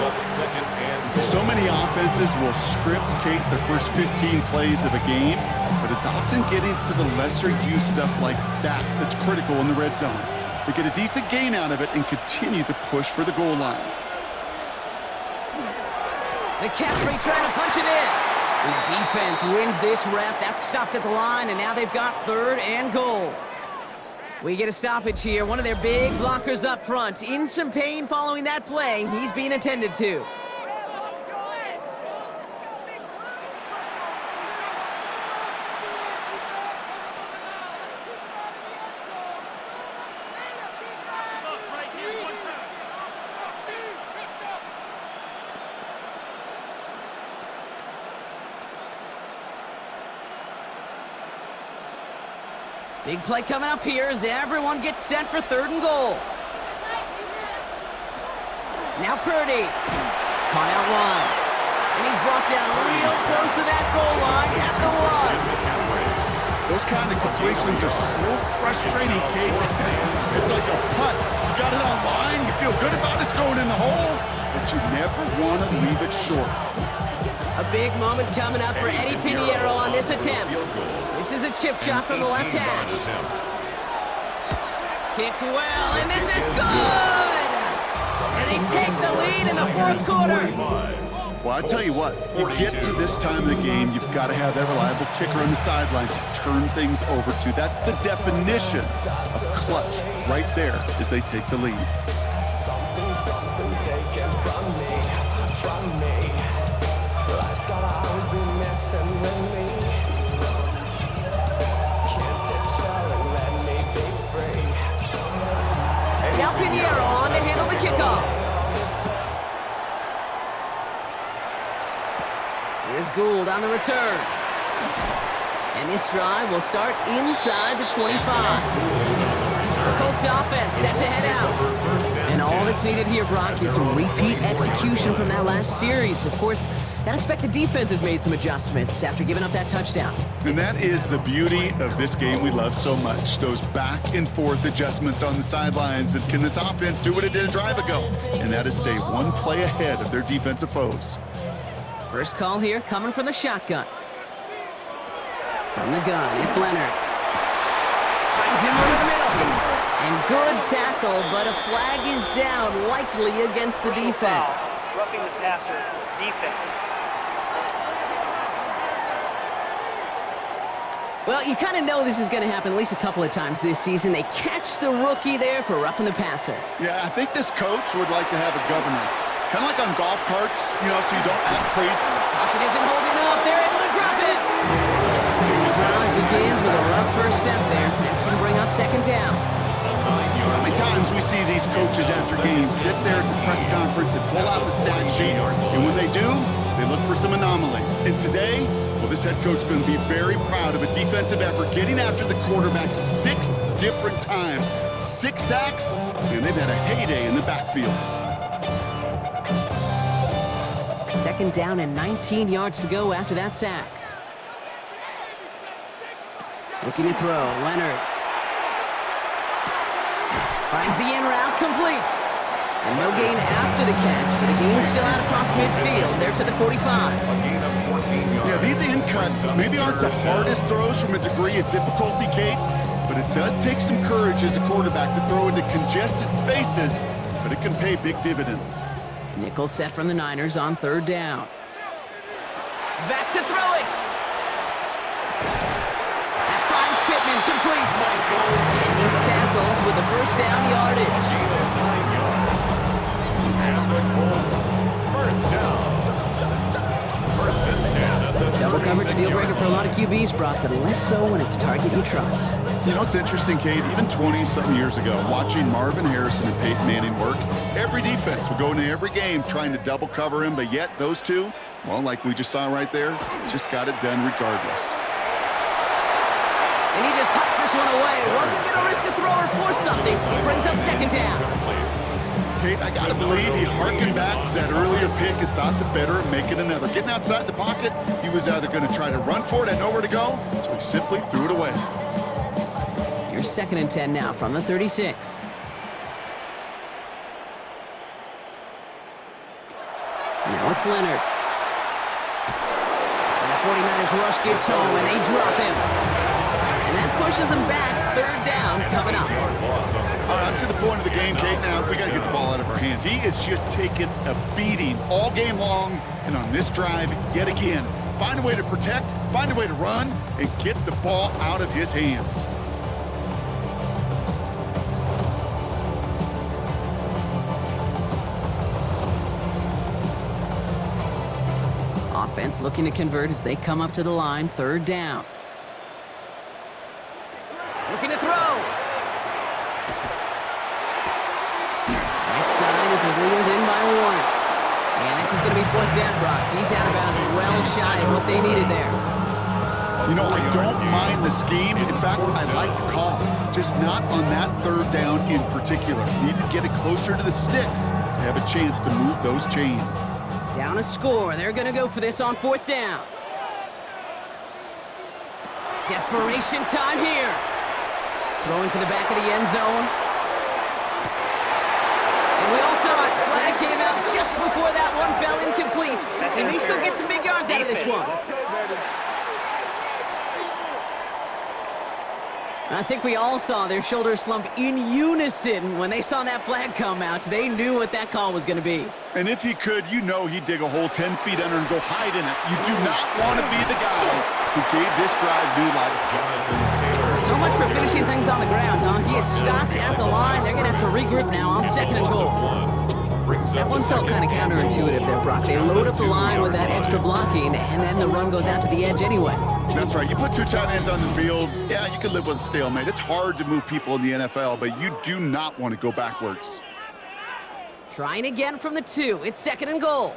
S4: So many offenses will script, Kate, the first 15 plays of a game, but it's often getting to the lesser used stuff like that that's critical in the red zone. They get a decent gain out of it and continue the push for the goal line.
S2: McCaffrey trying to punch it in. And the defense wins this rep. That's stopped at the line, and now they've got 3rd and goal. We get a stoppage here. One of their big blockers up front. In some pain following that play. He's being attended to. Big play coming up here as everyone gets set for 3rd and goal. Now Purdy. Caught out wide. And he's brought down real close to that goal line at the 1.
S4: Those kind of completions are so frustrating, Kate. It's like a putt. You got it on line, you feel good about it's going in the hole, but you never want to leave it short.
S2: A big moment coming up for Eddie Pinheiro on this attempt. This is a chip shot from the left hash. Kicked well, and this is good! And they take the lead in the 4th quarter.
S4: Well, I tell you what, you get to this time of the game, you've got to have that reliable kicker on the sideline to turn things over to. That's the definition of clutch right there as they take the lead.
S6: Something taken from me. Life's gotta always be messing with me. Can't take and let me be free.
S2: Now Pinheiro on to handle the kickoff. Here's Gould on the return. And this drive will start inside the 25. The Colts offense set to head out. And all that's needed here, Brock, is some repeat execution from that last series. Of course, I expect the defense has made some adjustments after giving up that touchdown.
S4: And that is the beauty of this game we love so much. Those back and forth adjustments on the sidelines. And can this offense do what it did a drive ago? And that is stay one play ahead of their defensive foes.
S2: First call here coming from the shotgun. From the gun, it's Leonard. Finds him over the middle. And good tackle, but a flag is down, likely against the defense.
S7: Roughing the passer, defense.
S2: Well, you kind of know this is going to happen at least a couple of times this season. They catch the rookie there for roughing the passer.
S4: Yeah, I think this coach would like to have a governor. Kind of like on golf carts, you know, so you don't act crazy.
S2: Pocket isn't holding up. They're able to drop it. And the drive begins with a rough first step there. That's going to bring up 2nd down.
S4: How many times we see these coaches after games sit there at the press conference and pull out the stat sheet, and when they do, they look for some anomalies. And today, well, this head coach is going to be very proud of a defensive effort, getting after the quarterback 6 different times. 6 sacks, and they've had a heyday in the backfield.
S2: 2nd down and 19 yards to go after that sack. Looking to throw, Leonard. Finds the in route complete. And no gain after the catch, but a gain still out across midfield. There to the 45.
S4: Yeah, these in cuts maybe aren't the hardest throws from a degree of difficulty, Kate, but it does take some courage as a quarterback to throw into congested spaces, but it can pay big dividends.
S2: Nickel set from the Niners on 3rd down. Back to throw it. That finds Pittman, complete. And he's tackled with the 1st down yardage.
S1: And the Colts, 1st down. 1st and 10 at the
S2: Double coverage deal breaker for a lot of QBs, Brock, but less so when it's a target you trust.
S4: You know, it's interesting, Kate, even 20-something years ago, watching Marvin Harrison and Peyton Manning work, every defense would go into every game trying to double cover him, but yet those two, well, like we just saw right there, just got it done regardless.
S2: And he just hucks this one away. Wasn't going to risk a throw or force something. He brings up 2nd down.
S4: Kate, I got to believe he harkened back to that earlier pick and thought the better of making another. Getting outside the pocket, he was either going to try to run for it, had nowhere to go, so he simply threw it away.
S2: Here's 2nd and 10 now from the 36. Now it's Leonard. And the 49ers rush gets home, and they drop him. And And that pushes them back. Third down coming up.
S4: All right, up to the point of the game, Kate. Now, we got to get the ball out of our hands. He is just taking a beating all game long. And on this drive, yet again, find a way to protect, find a way to run, and get the ball out of his hands.
S2: Offense looking to convert as they come up to the line. Third down. Looking to throw. Right side is wheeled in by Warren. And this is going to be fourth down, Brock. He's out of bounds, well shy of what they needed there.
S4: You know, I don't mind the scheme. In fact, I like the call. Just not on that third down in particular. Need to get it closer to the sticks to have a chance to move those chains.
S2: Down a score. They're going to go for this on fourth down. Desperation time here. Throwing for the back of the end zone. And we all saw it. Flag came out just before that one fell incomplete. They may still get some big yards out of this one. I think we all saw their shoulders slump in unison when they saw that flag come out. They knew what that call was going to be.
S4: And if he could, you know he'd dig a hole 10 feet under and go hide in it. You do not want to be the guy who gave this drive new life.
S2: So much for finishing things on the ground, huh? He is stopped at the line. They're going to have to regroup now on second and goal. That one felt kind of counterintuitive there, Brock. They load up the line with that extra blocking, and then the run goes out to the edge anyway.
S4: That's right. You put two tight ends on the field, yeah, you can live with a stalemate. It's hard to move people in the NFL, but you do not want to go backwards.
S2: Trying again from the 2. It's second and goal.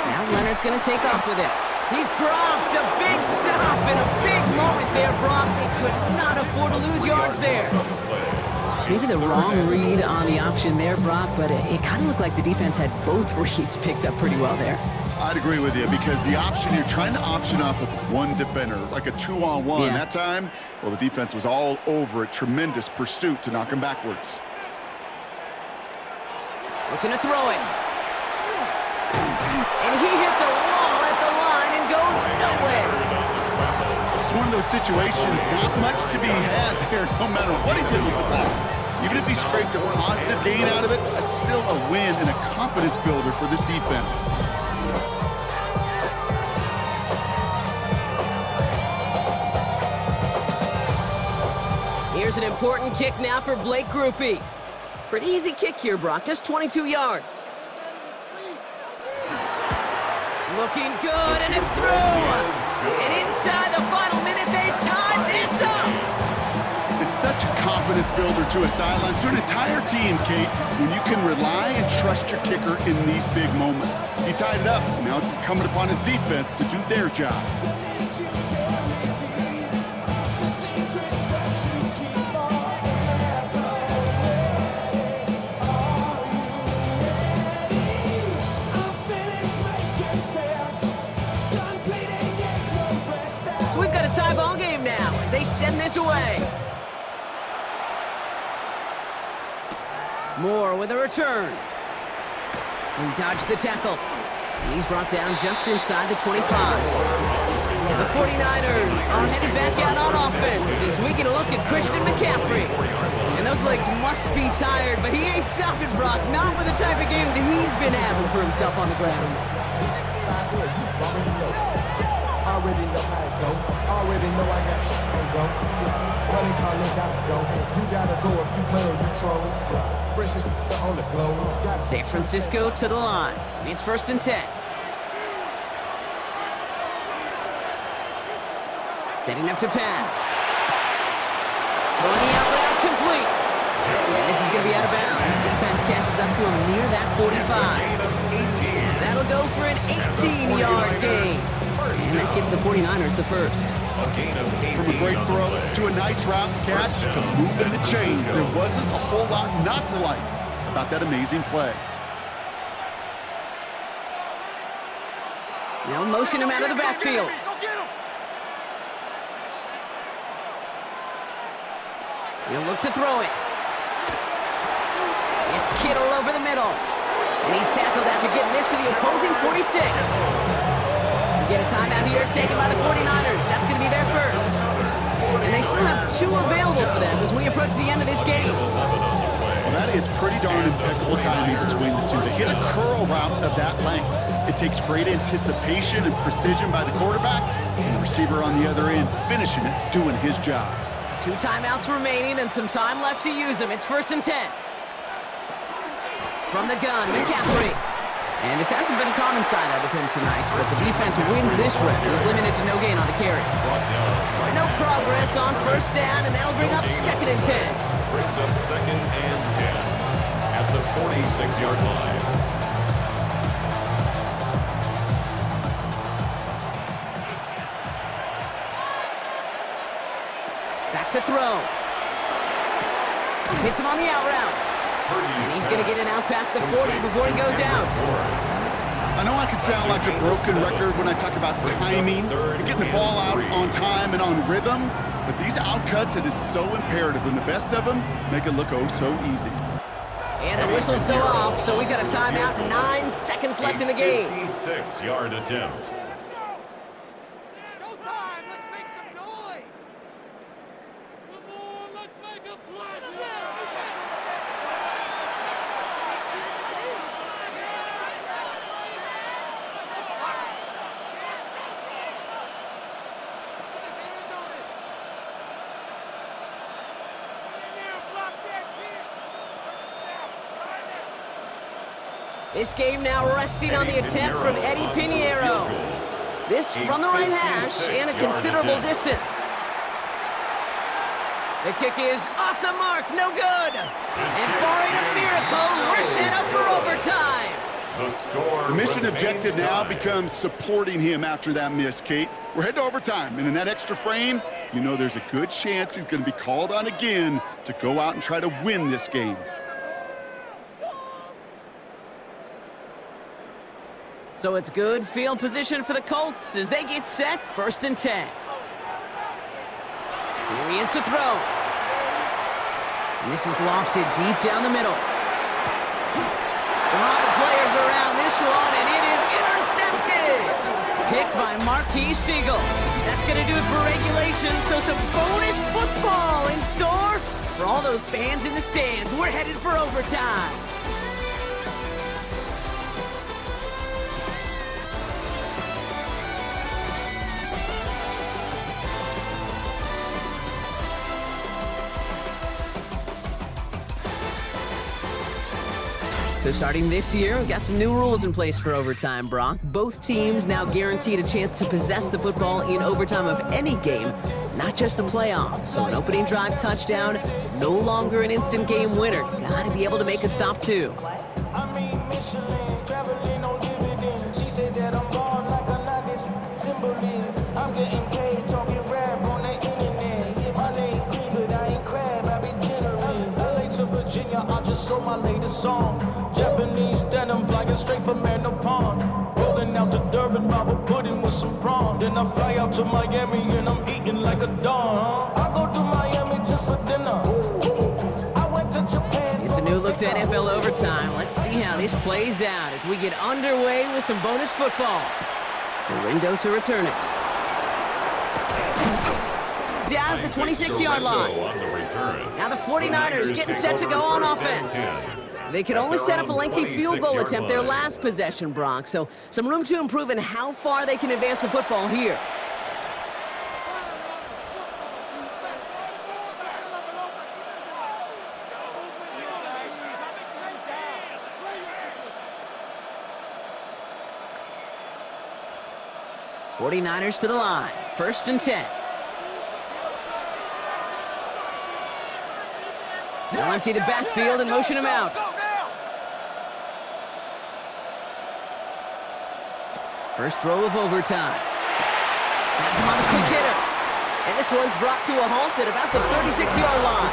S2: Now Leonard's going to take off with it. He's dropped. A big stop and a big moment there, Brock. They could not afford to lose yards there. Maybe the wrong read on the option there, Brock, but it kind of looked like the defense had both reads picked up pretty well there.
S4: I'd agree with you because the option, you're trying to option off of one defender, like a 2-on-1.
S2: Yeah.
S4: That time, well, the defense was all over it. Tremendous pursuit to knock him backwards.
S2: Looking to throw it. And he hits a wall at the line and goes nowhere.
S4: It's one of those situations, not much to be had there no matter what he did with the ball. Even if he scraped a positive gain out of it, that's still a win and a confidence builder for this defense.
S2: Here's an important kick now for Blake Grupe. Pretty easy kick here, Brock, just 22 yards. Looking good, and it's through! And inside the final minute, they've tied this up!
S4: It's such a confidence builder to a sideline, to an entire team, Kate, when you can rely and trust your kicker in these big moments. He tied it up, and now it's incumbent upon his defense to do their job.
S2: So we've got a tie ball game now as they send this away. Moore with a return. He dodged the tackle. And he's brought down just inside the 25. And the 49ers are headed back out on offense as we get a look at Christian McCaffrey. And those legs must be tired, but he ain't stopping, Brock. Not with the type of game that he's been having for himself on the ground.
S6: Already know how it go. Already know I got to go. What they call it, gotta go. You gotta go if you play or you troll. Freshest on the globe.
S2: San Francisco to the line. It's 1st and 10. Setting up to pass. Throwing the out route complete. And this is going to be out of bounds. Defense catches up to him near that 45. That'll go for an 18-yard gain. And that gives the 49ers the first.
S4: From a great throw to a nice route catch to moving the chains, there wasn't a whole lot not to like about that amazing play.
S2: Now motion him out of the backfield. He'll look to throw it. It's Kittle over the middle. And he's tackled after after getting this to the opposing 46. We get a timeout here taken by the 49ers. That's going to be their first. And they still have 2 available for them as we approach the end of this game.
S4: Well, that is pretty darn impeccable timing between the two. They hit a curl route of that length. It takes great anticipation and precision by the quarterback, and the receiver on the other end finishing it, doing his job.
S2: 2 timeouts remaining and some time left to use them. It's 1st and 10. From the gun, McCaffrey. And this hasn't been a common side out of him tonight, but the defense wins this rep. He's limited to no gain on the carry. No progress on 1st down, and that'll bring up 2nd and 10.
S1: Brings up 2nd and 10 at the 46-yard line.
S2: Back to throw. Hits him on the out route. And he's going to get it out past the 40 before he goes out.
S4: I know I can sound like a broken record when I talk about timing and getting the ball out on time and on rhythm, but these outcuts, it is so imperative, and the best of them make it look oh so easy.
S2: And the whistles go off, so we got a timeout, 9 seconds left in the game.
S1: 56-yard attempt.
S2: This game now resting on the attempt from Eddie Pinheiro. This from the right hash and a considerable distance. The kick is off the mark, no good. And barring a miracle, we're set up for overtime.
S4: The mission objective now becomes supporting him after that miss, Kate. We're heading to overtime, and in that extra frame, you know there's a good chance he's going to be called on again to go out and try to win this game.
S2: So it's good field position for the Colts as they get set, 1st and 10. Here he is to throw. And this is lofted deep down the middle. A lot of players around this one, and it is intercepted. Picked by Marquise Siegel. That's going to do it for regulation, so some bonus football in store for all those fans in the stands. We're headed for overtime. So starting this year, we've got some new rules in place for overtime, Brock. Both teams now guaranteed a chance to possess the football in overtime of any game, not just the playoffs. So an opening drive touchdown, no longer an instant game winner. Gotta be able to make a stop too.
S8: I just sold my latest song. Japanese denim flying straight from Pond. Rolling out to Durban, Bible pudding with some prawn. Then I fly out to Miami and I'm eating like a don. I go to Miami just for dinner. I went to Japan.
S2: It's a new look to NFL overtime. Let's see how this plays out as we get underway with some bonus football. The window to return it. Down at the 26-yard line. Now the 49ers getting set to go on offense. They could only set up a lengthy field goal attempt their last possession, Brock, so some room to improve in how far they can advance the football here. '49ers to the line, 1st and 10. They'll empty the backfield and motion him out. First throw of overtime. Pass him on the quick hitter. And this one's brought to a halt at about the 36-yard line.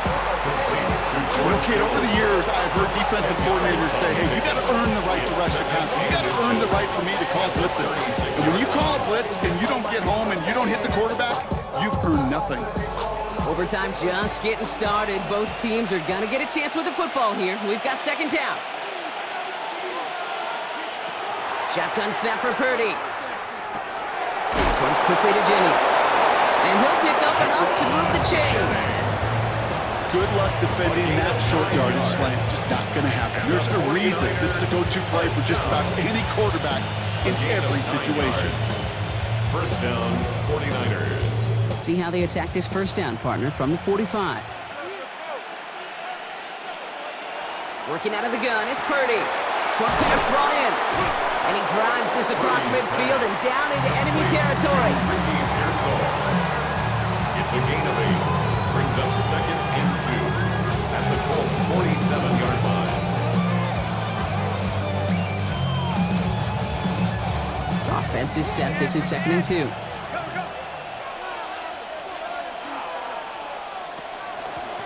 S4: Okay, over the years, I've heard defensive coordinators say, hey, you got to earn the right to rush your contact. You got to earn the right for me to call blitzes. And when you call a blitz and you don't get home and you don't hit the quarterback, you've earned nothing.
S2: Overtime just getting started. Both teams are going to get a chance with the football here. We've got 2nd down. Shotgun snap for Purdy. This one's quickly to Jennings. And he'll pick up enough to move the chains.
S4: Good luck defending that short yardage slant. Just not going to happen. There's a reason this is a go-to play for just about any quarterback in every situation.
S1: First down, 49ers.
S2: Let's see how they attack this first down, partner, from the 45. Working out of the gun, it's Purdy. Short pass brought in. And he drives this across midfield and down into enemy territory.
S1: It's a gain of 8. Brings up 2nd and 2 at the Colts 47-yard line.
S2: Offense is set. This is 2nd and 2.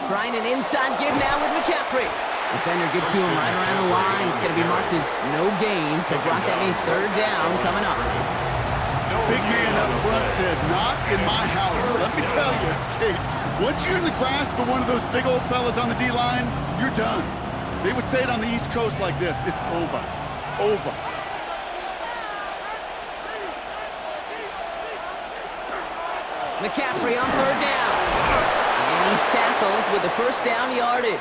S2: Trying an inside give now with McCaffrey. Defender gets to him right around the line. It's going to be marked as no gain. So Brock, that means 3rd down coming up.
S4: Big man up front said, not in my house. Let me tell you, Kate, once you're in the grasp of one of those big old fellas on the D-line, you're done. They would say it on the East Coast like this, it's over. Over.
S2: McCaffrey on 3rd down. And he's tackled with the first down yardage.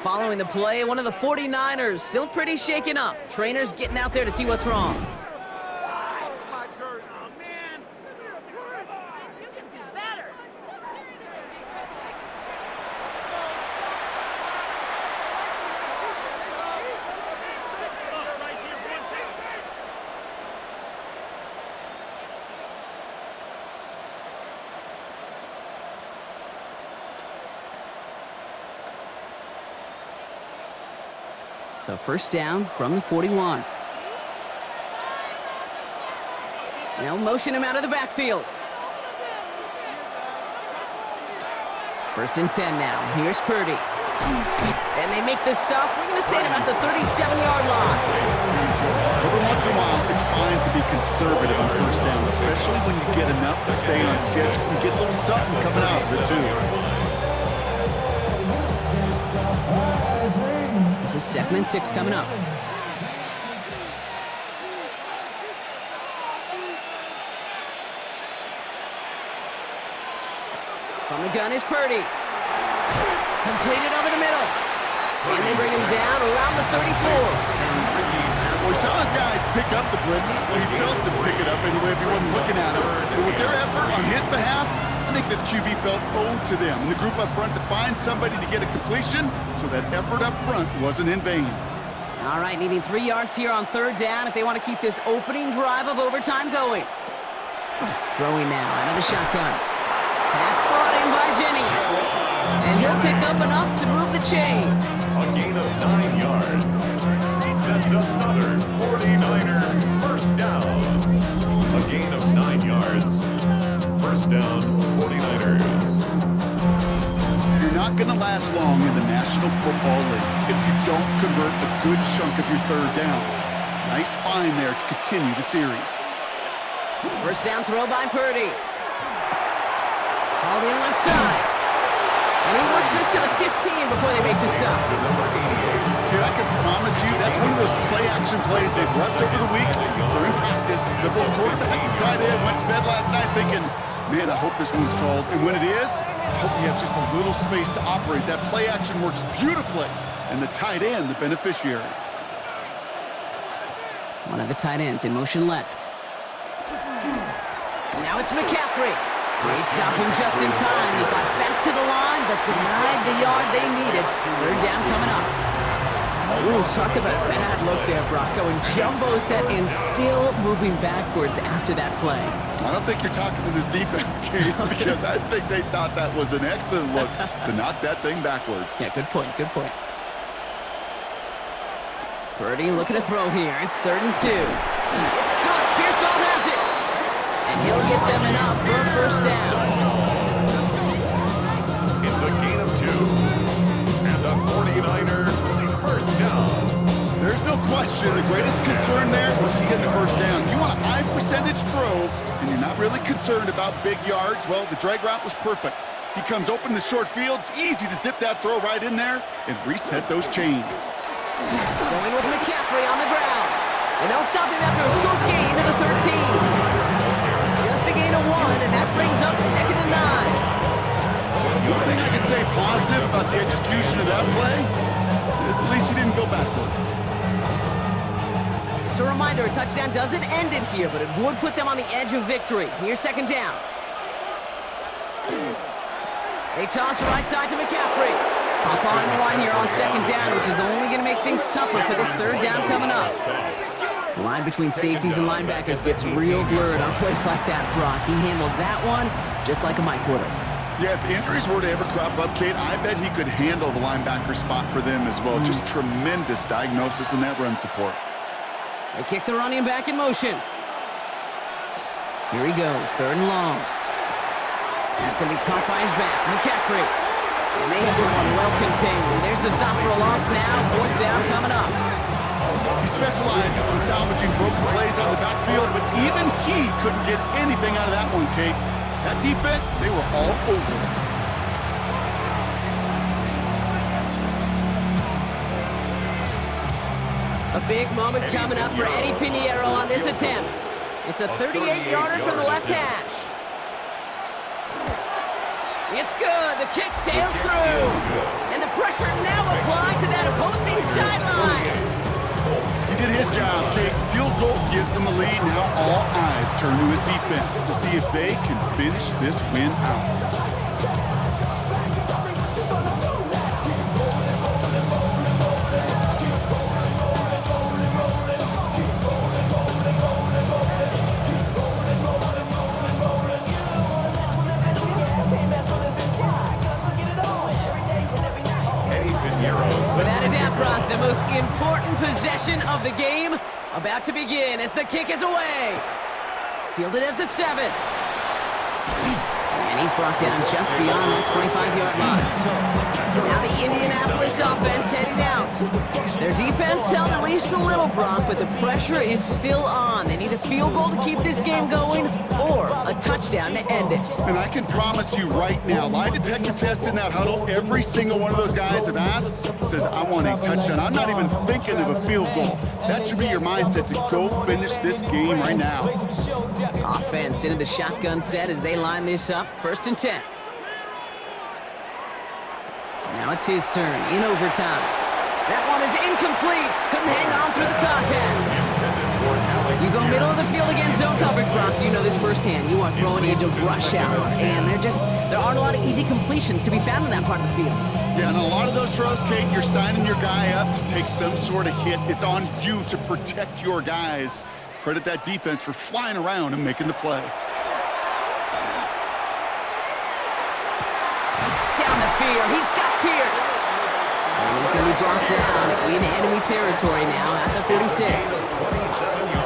S2: Following the play, one of the 49ers still pretty shaken up. Trainers getting out there to see what's wrong. So first down from the 41. They'll motion him out of the backfield. 1st and 10 now. Here's Purdy. And they make the stop. We're going to say it about the 37-yard line.
S4: Every once in a while, it's fine to be conservative on first down, especially when you get enough to stay on schedule. You get a little something coming out of it, too.
S2: This is 2nd and 6 coming up. From the gun is Purdy. Completed over the middle. And they bring him down around the 34.
S4: Well, we saw his guys pick up the blitz, so he felt them pick it up anyway if he wasn't looking at him. But with their effort on his behalf, I think this QB felt owed to them and the group up front to find somebody to get a completion, so that effort up front wasn't in vain.
S2: All right, needing 3 yards here on 3rd down if they want to keep this opening drive of overtime going. Throwing now out of the shotgun. Pass brought in by Jennings. And he'll pick up enough to move the chains.
S1: A gain of 9 yards. That's another 49er first down. A gain of 9 yards. First down, 49ers.
S4: You're not going to last long in the National Football League if you don't convert a good chunk of your 3rd downs. Nice find there to continue the series.
S2: First down throw by Purdy. All in left side. And he works this to the 15 before they make the stop.
S1: To number 88.
S4: Here, I can promise you that's one of those play-action plays they've left over the week. They're in practice. The both quarterback and tight end went to bed last night thinking, man, I hope this one's called. And when it is, I hope you have just a little space to operate. That play action works beautifully. And the tight end, the beneficiary.
S2: One of the tight ends in motion left. Now it's McCaffrey. They stopped him just in time. He got back to the line, but denied the yard they needed. 3rd down coming up. Ooh, talk about a bad look there, Brock. Going jumbo set and still moving backwards after that play.
S4: I don't think you're talking to this defense, Kate, because I think they thought that was an excellent look to knock that thing backwards.
S2: Yeah, good point, good point. Purdy looking to throw here. It's 3rd and 2. It's caught. Pearsall has it. And he'll get them enough for a first down.
S1: It's a gain of 2. And the 49er first down.
S4: There's no question the greatest concern there was just getting the first down. You want a high percentage throw, and you're not really concerned about big yards. Well, the drag route was perfect. He comes open in the short field. It's easy to zip that throw right in there and reset those chains.
S2: Going with McCaffrey on the ground. And they'll stop him after a short gain to the 13. Just a gain of 1, and that brings up 2nd and 9.
S4: One thing I can say positive about the execution of that play is at least he didn't go backwards.
S2: Just a reminder, a touchdown doesn't end it here, but it would put them on the edge of victory. Here's 2nd down. They toss right side to McCaffrey. Up on the line here on 2nd down, which is only going to make things tougher for this 3rd down coming up. The line between safeties and linebackers gets real blurred on plays like that, Brock. He handled that one just like a Mike would have.
S4: Yeah, if injuries were to ever crop up, Kate, I bet he could handle the linebacker spot for them as well. Just tremendous diagnosis in that run support.
S2: They kick the running back in motion. Here he goes, 3rd and long. That's going to be caught by his back, McCaffrey. And they have this one well contained. There's the stop for a loss now. 4th down coming up.
S4: He specializes in salvaging broken plays out of the backfield, but even he couldn't get anything out of that one, Kate. That defense, they were all over it.
S2: A big moment coming up for Eddie Pinheiro on this attempt. It's a 38-yarder from the left hash. It's good. The kick sails through. And the pressure now applied to that opposing sideline.
S4: He did his job, Kate. Field goal gives them the lead. Now all eyes turn to his defense to see if they can finish this win out.
S2: Without a doubt, Brock, the most important possession of the game about to begin as the kick is away. Fielded at the 7. And he's brought down just beyond that 25-yard line. Now the Indianapolis offense heading out. Their defense held at least a little, Brock, but the pressure is still on. They need a field goal to keep this game going or a touchdown to end it.
S4: And I can promise you right now, lie detector test in that huddle, every single one of those guys have asked says, I want a touchdown. I'm not even thinking of a field goal. That should be your mindset to go finish this game right now.
S2: Offense into the shotgun set as they line this up. 1st and 10. Now it's his turn in overtime. That one is incomplete. Couldn't hang on through the contact. You go middle of the field against zone coverage, Brock. You know this firsthand. You are throwing into rush hour, and there aren't a lot of easy completions to be found in that part of the field.
S4: Yeah, and a lot of those throws, Kate, you're signing your guy up to take some sort of hit. It's on you to protect your guys. Credit that defense for flying around and making the play.
S2: Down the field, he's got Pierce. And he's going to be brought down in enemy territory now at the 46.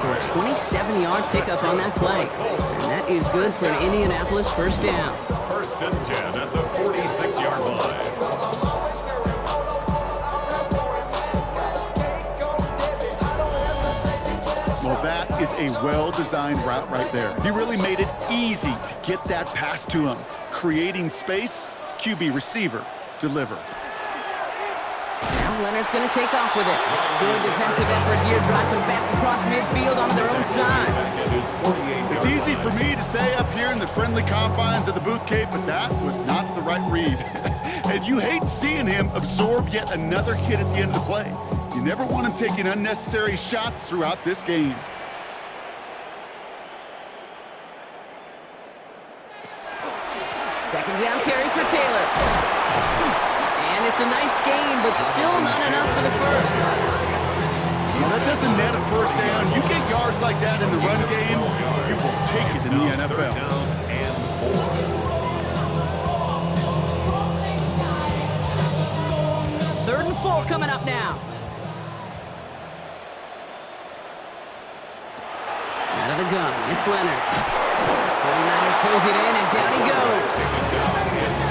S2: So a 27-yard pickup on that play. And that is good for an Indianapolis 1st down.
S1: 1st and 10 at the 46-yard line.
S4: Well, that is a well-designed route right there. He really made it easy to get that pass to him. Creating space, QB receiver, deliver.
S2: Now Leonard's going to take off with it. Good defensive effort here, drives them back across midfield on their own side.
S4: It's easy for me to say up here in the friendly confines of the Booth Cape, but that was not the right read. And you hate seeing him absorb yet another hit at the end of the play. You never want him taking unnecessary shots throughout this game.
S2: Second down carry for Taylor. And it's a nice gain, but still not enough for the first.
S4: Well, that doesn't net a 1st down. You get yards like that in the run game, you will take it in the NFL.
S2: 3rd and 4 coming up now. Out of the gun, it's Leonard. 49ers close it in, and down he goes.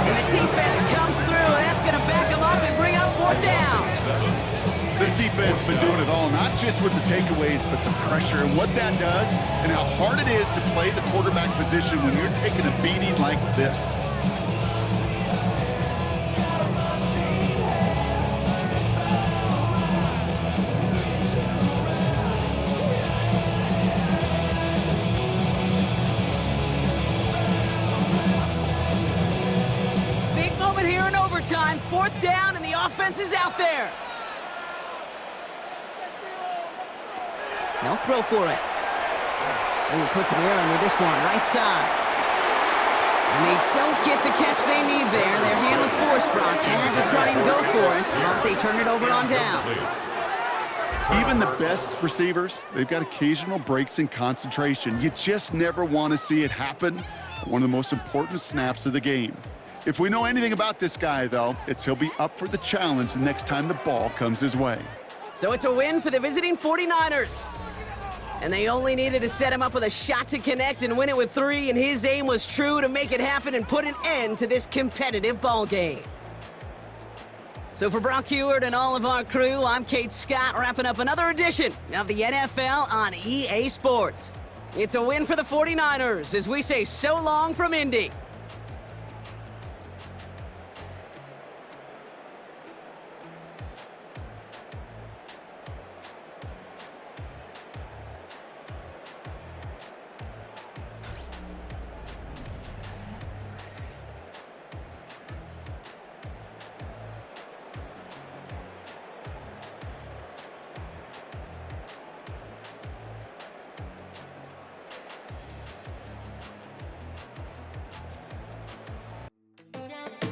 S2: And the defense comes through. That's going to back him up and bring up 4th down.
S4: This defense has been doing it all, not just with the takeaways, but the pressure and what that does and how hard it is to play the quarterback position when you're taking a beating like this.
S2: time, 4th down, and the offense is out there. They'll throw for it. Ooh, put some air under this one, right side. And they don't get the catch they need there. Their hand was forced, Brock. Had to try and go for it, but they turn it over on downs.
S4: Even the best receivers, they've got occasional breaks in concentration. You just never want to see it happen on one of the most important snaps of the game. If we know anything about this guy, though, it's he'll be up for the challenge the next time the ball comes his way.
S2: So it's a win for the visiting 49ers. And they only needed to set him up with a shot to connect and win it with 3, and his aim was true to make it happen and put an end to this competitive ball game. So for Brock Heward and all of our crew, I'm Kate Scott, wrapping up another edition of the NFL on EA Sports. It's a win for the 49ers as we say so long from Indy.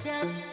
S9: Yeah.